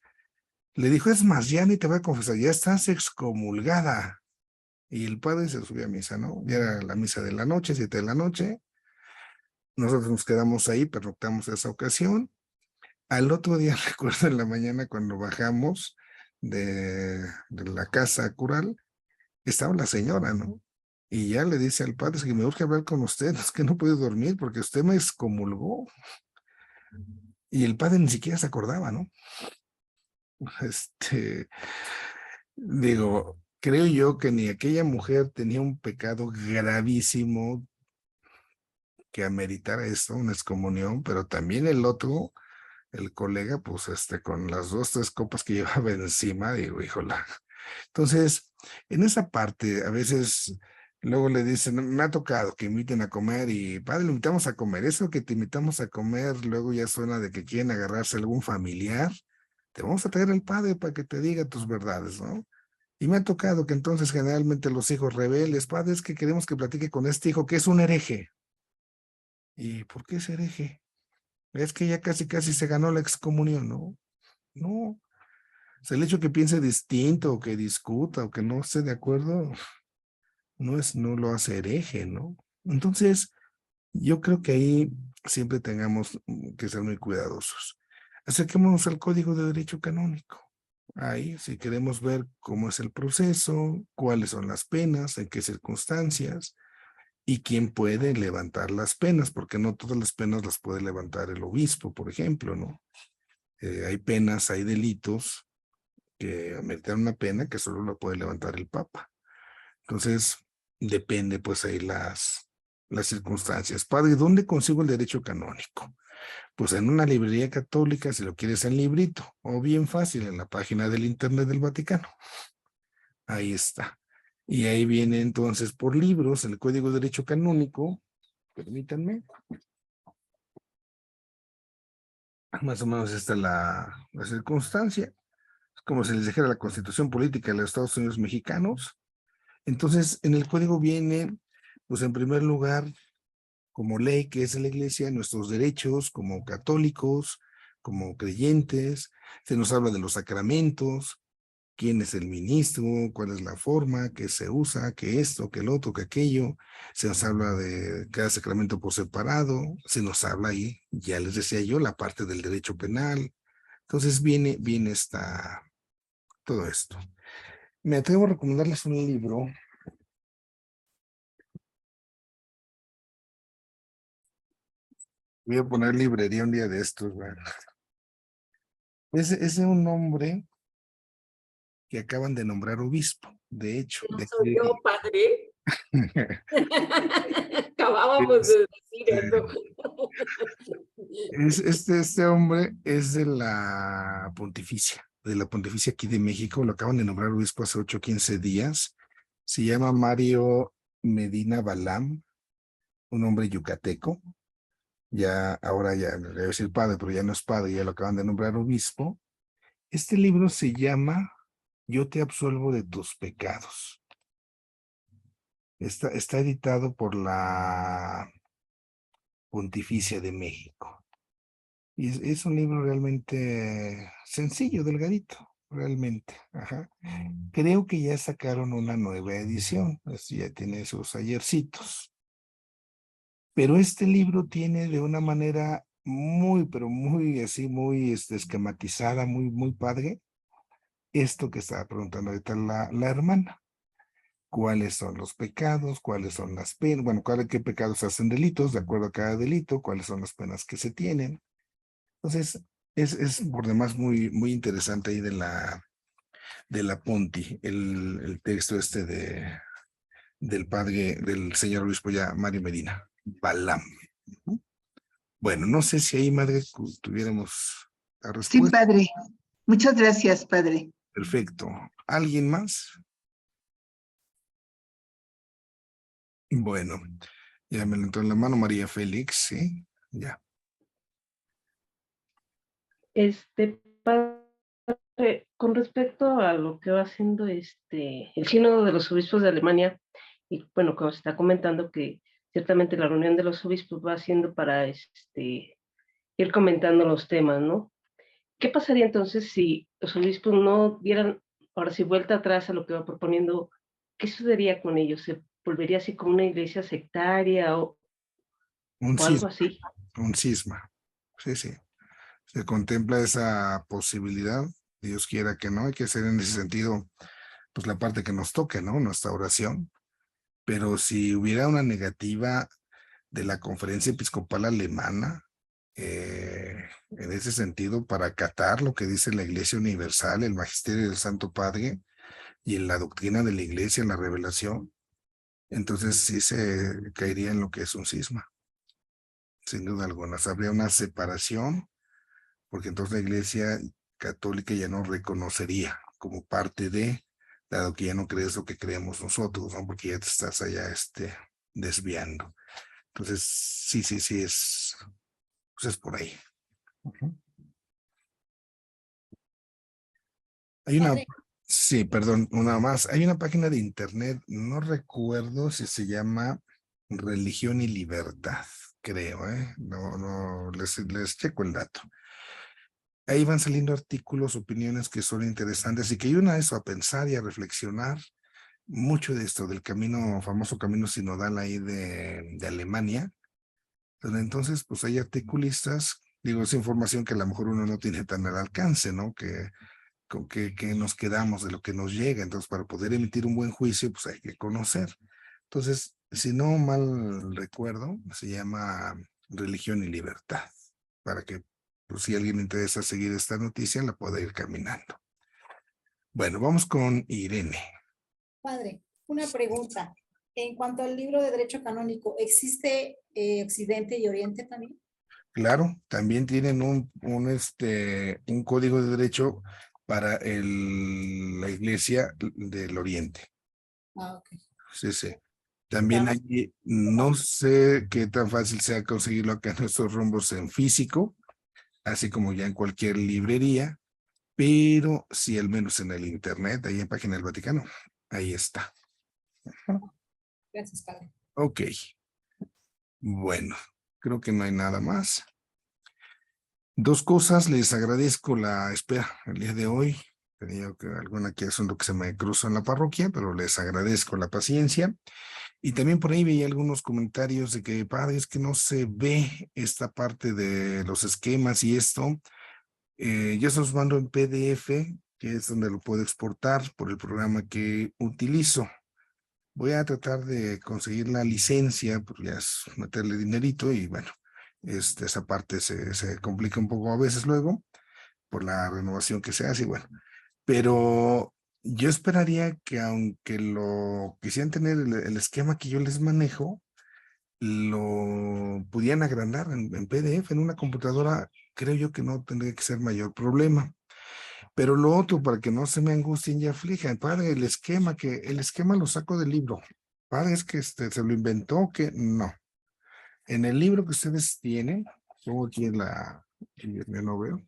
le dijo, es más, ya ni te voy a confesar, ya estás excomulgada. Y el padre se subió a misa, ¿no? Ya era la misa de la noche, 7 de la noche. Nosotros nos quedamos ahí, pernoctamos esa ocasión. Al otro día, recuerdo en la mañana cuando bajamos de la casa cural, estaba la señora, ¿no? Y ya le dice al padre, es que me urge hablar con usted, es que no puedo dormir porque usted me excomulgó. Y el padre ni siquiera se acordaba, ¿no? Digo, creo yo que ni aquella mujer tenía un pecado gravísimo que ameritara esto, una excomunión, pero también el otro, el colega, pues con las 2, 3 copas que llevaba encima, digo, híjola. Entonces, en esa parte, a veces luego le dicen, me ha tocado que inviten a comer y, padre, lo invitamos a comer. Eso que te invitamos a comer, luego ya suena de que quieren agarrarse a algún familiar. Te vamos a traer al padre para que te diga tus verdades, ¿no? Y me ha tocado que entonces generalmente los hijos rebeldes, padre, es que queremos que platique con este hijo que es un hereje. ¿Y por qué es hereje? Es que ya casi se ganó la excomunión, ¿no? No. O sea, el hecho que piense distinto, o que discuta, o que no esté de acuerdo, no lo hace hereje, ¿no? Entonces, yo creo que ahí siempre tengamos que ser muy cuidadosos. Acerquémonos al Código de Derecho Canónico. Ahí, si queremos ver cómo es el proceso, cuáles son las penas, en qué circunstancias, y quién puede levantar las penas, porque no todas las penas las puede levantar el obispo, por ejemplo, ¿no? Hay penas, hay delitos que ameritan una pena que solo la puede levantar el Papa. Entonces, depende pues ahí las circunstancias. Padre, ¿dónde consigo el derecho canónico? Pues en una librería católica, si lo quieres en librito, o bien fácil, en la página del Internet del Vaticano. Ahí está. Y ahí viene entonces por libros el Código de Derecho Canónico. Permítanme. Más o menos esta es la circunstancia. Es como si les dijera la Constitución Política de los Estados Unidos Mexicanos. Entonces, en el código viene, pues en primer lugar, como ley que es la Iglesia, nuestros derechos como católicos, como creyentes. Se nos habla de los sacramentos, quién es el ministro, cuál es la forma, qué se usa, qué esto, qué el otro, qué aquello. Se nos habla de cada sacramento por separado. Se nos habla ahí, ya les decía yo, la parte del derecho penal. Entonces viene todo esto. Me atrevo a recomendarles un libro. Voy a poner librería un día de estos, güey. Es de un hombre que acaban de nombrar obispo, de hecho. No De soy yo, aquí. padre. Acabábamos de decir eso. Este hombre es de la Pontificia aquí de México. Lo acaban de nombrar obispo hace 8 o 15 días. Se llama Mario Medina Balam, un hombre yucateco. Ya, ahora ya, le voy a decir padre, pero ya no es padre, ya lo acaban de nombrar obispo. Este libro se llama Yo te absuelvo de tus pecados. Está editado por la Pontificia de México. Y es un libro realmente sencillo, delgadito, realmente. Ajá. Creo que ya sacaron una nueva edición, ya tiene sus ayercitos. Pero este libro tiene de una manera muy, pero muy así, muy esquematizada, muy padre, esto que estaba preguntando ahorita la hermana. ¿Cuáles son los pecados? ¿Cuáles son las penas? Bueno, qué pecados hacen delitos, de acuerdo a cada delito, cuáles son las penas que se tienen. Entonces, es por demás muy interesante ahí de la Ponti, el texto del padre, del señor obispo ya, Mario Medina, Balam. Bueno, no sé si ahí, madre, tuviéramos la Sí, respuesta. padre. Muchas gracias, padre. Perfecto. ¿Alguien más? Bueno, ya me levantó en la mano María Félix, ¿sí? Ya. Padre, con respecto a lo que va haciendo el sínodo de los obispos de Alemania, y bueno, como se está comentando que ciertamente la reunión de los obispos va haciendo para ir comentando los temas, ¿no? ¿Qué pasaría entonces si los obispos no dieran, ahora sí, vuelta atrás a lo que va proponiendo? ¿Qué sucedería con ellos? ¿Se volvería así como una iglesia sectaria o Un algo cisma, así? un cisma. Sí, sí. Se contempla esa posibilidad. Dios quiera que no, hay que hacer en ese sentido, pues la parte que nos toque, ¿no? Nuestra oración. Pero si hubiera una negativa de la Conferencia Episcopal Alemana, en ese sentido, para acatar lo que dice la Iglesia Universal, el Magisterio del Santo Padre y en la doctrina de la Iglesia, en la revelación, entonces sí se caería en lo que es un cisma. Sin duda alguna, habría una separación, porque entonces la Iglesia Católica ya no reconocería como parte de, dado que ya no crees lo que creemos nosotros, ¿no? Porque ya te estás allá desviando. Entonces, sí, pues es por ahí. Hay una, sí, perdón, una más. Hay una página de internet, no recuerdo si se llama Religión y Libertad, creo, ¿eh? No, les checo el dato. Ahí van saliendo artículos, opiniones que son interesantes y que ayudan a eso, a pensar y a reflexionar mucho de esto, del famoso camino sinodal ahí de Alemania. Entonces, pues hay articulistas, digo, es información que a lo mejor uno no tiene tan al alcance, ¿no? Con que nos quedamos de lo que nos llega. Entonces, para poder emitir un buen juicio, pues hay que conocer. Entonces, si no mal recuerdo, se llama Religión y Libertad, para que pues, si a alguien le interesa seguir esta noticia, la pueda ir caminando. Bueno, vamos con Irene. Padre, una pregunta. En cuanto al libro de Derecho Canónico, ¿existe Occidente y Oriente también? Claro, también tienen un código de derecho para la Iglesia del Oriente. Ah, ok. Sí, sí. También hay, no sé qué tan fácil sea conseguirlo acá en nuestros rumbos en físico, así como ya en cualquier librería, pero sí al menos en el internet, ahí en Página del Vaticano, ahí está. Gracias, padre. Ok. Bueno, creo que no hay nada más. Dos cosas, les agradezco la espera el día de hoy. Tenía alguna que asunto que se me cruzó en la parroquia, pero les agradezco la paciencia. Y también por ahí veía algunos comentarios de que, padre, es que no se ve esta parte de los esquemas y esto. Yo se los mando en PDF que es donde lo puedo exportar por el programa que utilizo. Voy a tratar de conseguir la licencia, pues ya es meterle dinerito y bueno, esa parte se complica un poco a veces luego por la renovación que se hace y bueno, pero yo esperaría que aunque lo quisieran tener el esquema que yo les manejo, lo pudieran agrandar en PDF, en una computadora, creo yo que no tendría que ser mayor problema. Pero lo otro, para que no se me angustien y aflijan, padre, el esquema lo saco del libro. Padre, es que se lo inventó, que no. En el libro que ustedes tienen, pongo aquí yo no veo.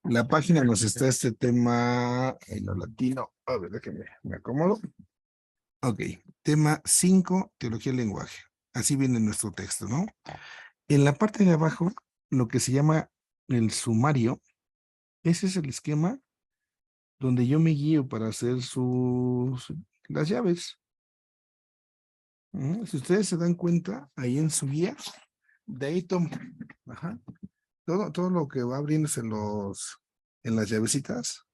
La página nos está este tema en lo latino. A ver, déjenme, me acomodo. Ok, tema 5, teología del lenguaje. Así viene nuestro texto, ¿no? En la parte de abajo, lo que se llama el sumario, ese es el esquema donde yo me guío para hacer las llaves. Si ustedes se dan cuenta, ahí en su guía, de ahí tomo. Ajá. Todo lo que va abriéndose en las llavecitas,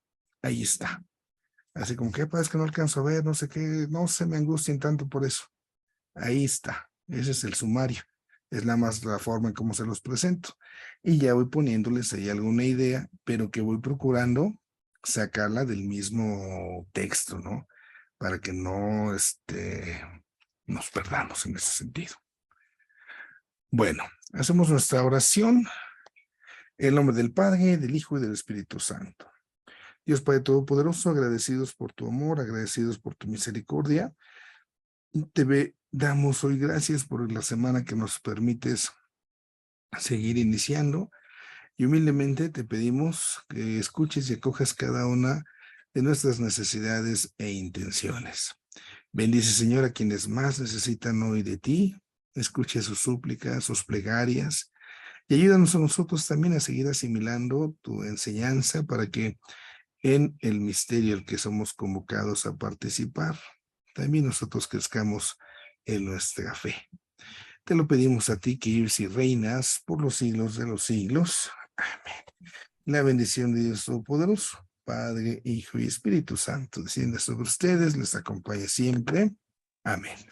ahí está. Así como que es que no alcanzo a ver, no sé qué, no se me angustien tanto por eso. Ahí está. Ese es el sumario. Es nada más la forma en cómo se los presento. Y ya voy poniéndoles ahí alguna idea, pero que voy procurando sacarla del mismo texto, ¿no? Para que no nos perdamos en ese sentido. Bueno, hacemos nuestra oración. En el nombre del Padre, del Hijo y del Espíritu Santo. Dios Padre Todopoderoso, agradecidos por tu amor, agradecidos por tu misericordia. Damos hoy gracias por la semana que nos permites seguir iniciando y humildemente te pedimos que escuches y acojas cada una de nuestras necesidades e intenciones. Bendice, Señor, a quienes más necesitan hoy de ti. Escuche sus súplicas, sus plegarias y ayúdanos a nosotros también a seguir asimilando tu enseñanza para que en el misterio al que somos convocados a participar, también nosotros crezcamos en nuestra fe. Te lo pedimos a ti que vives y reinas por los siglos de los siglos. Amén. La bendición de Dios Todopoderoso, Padre, Hijo y Espíritu Santo, descienda sobre ustedes, les acompañe siempre. Amén.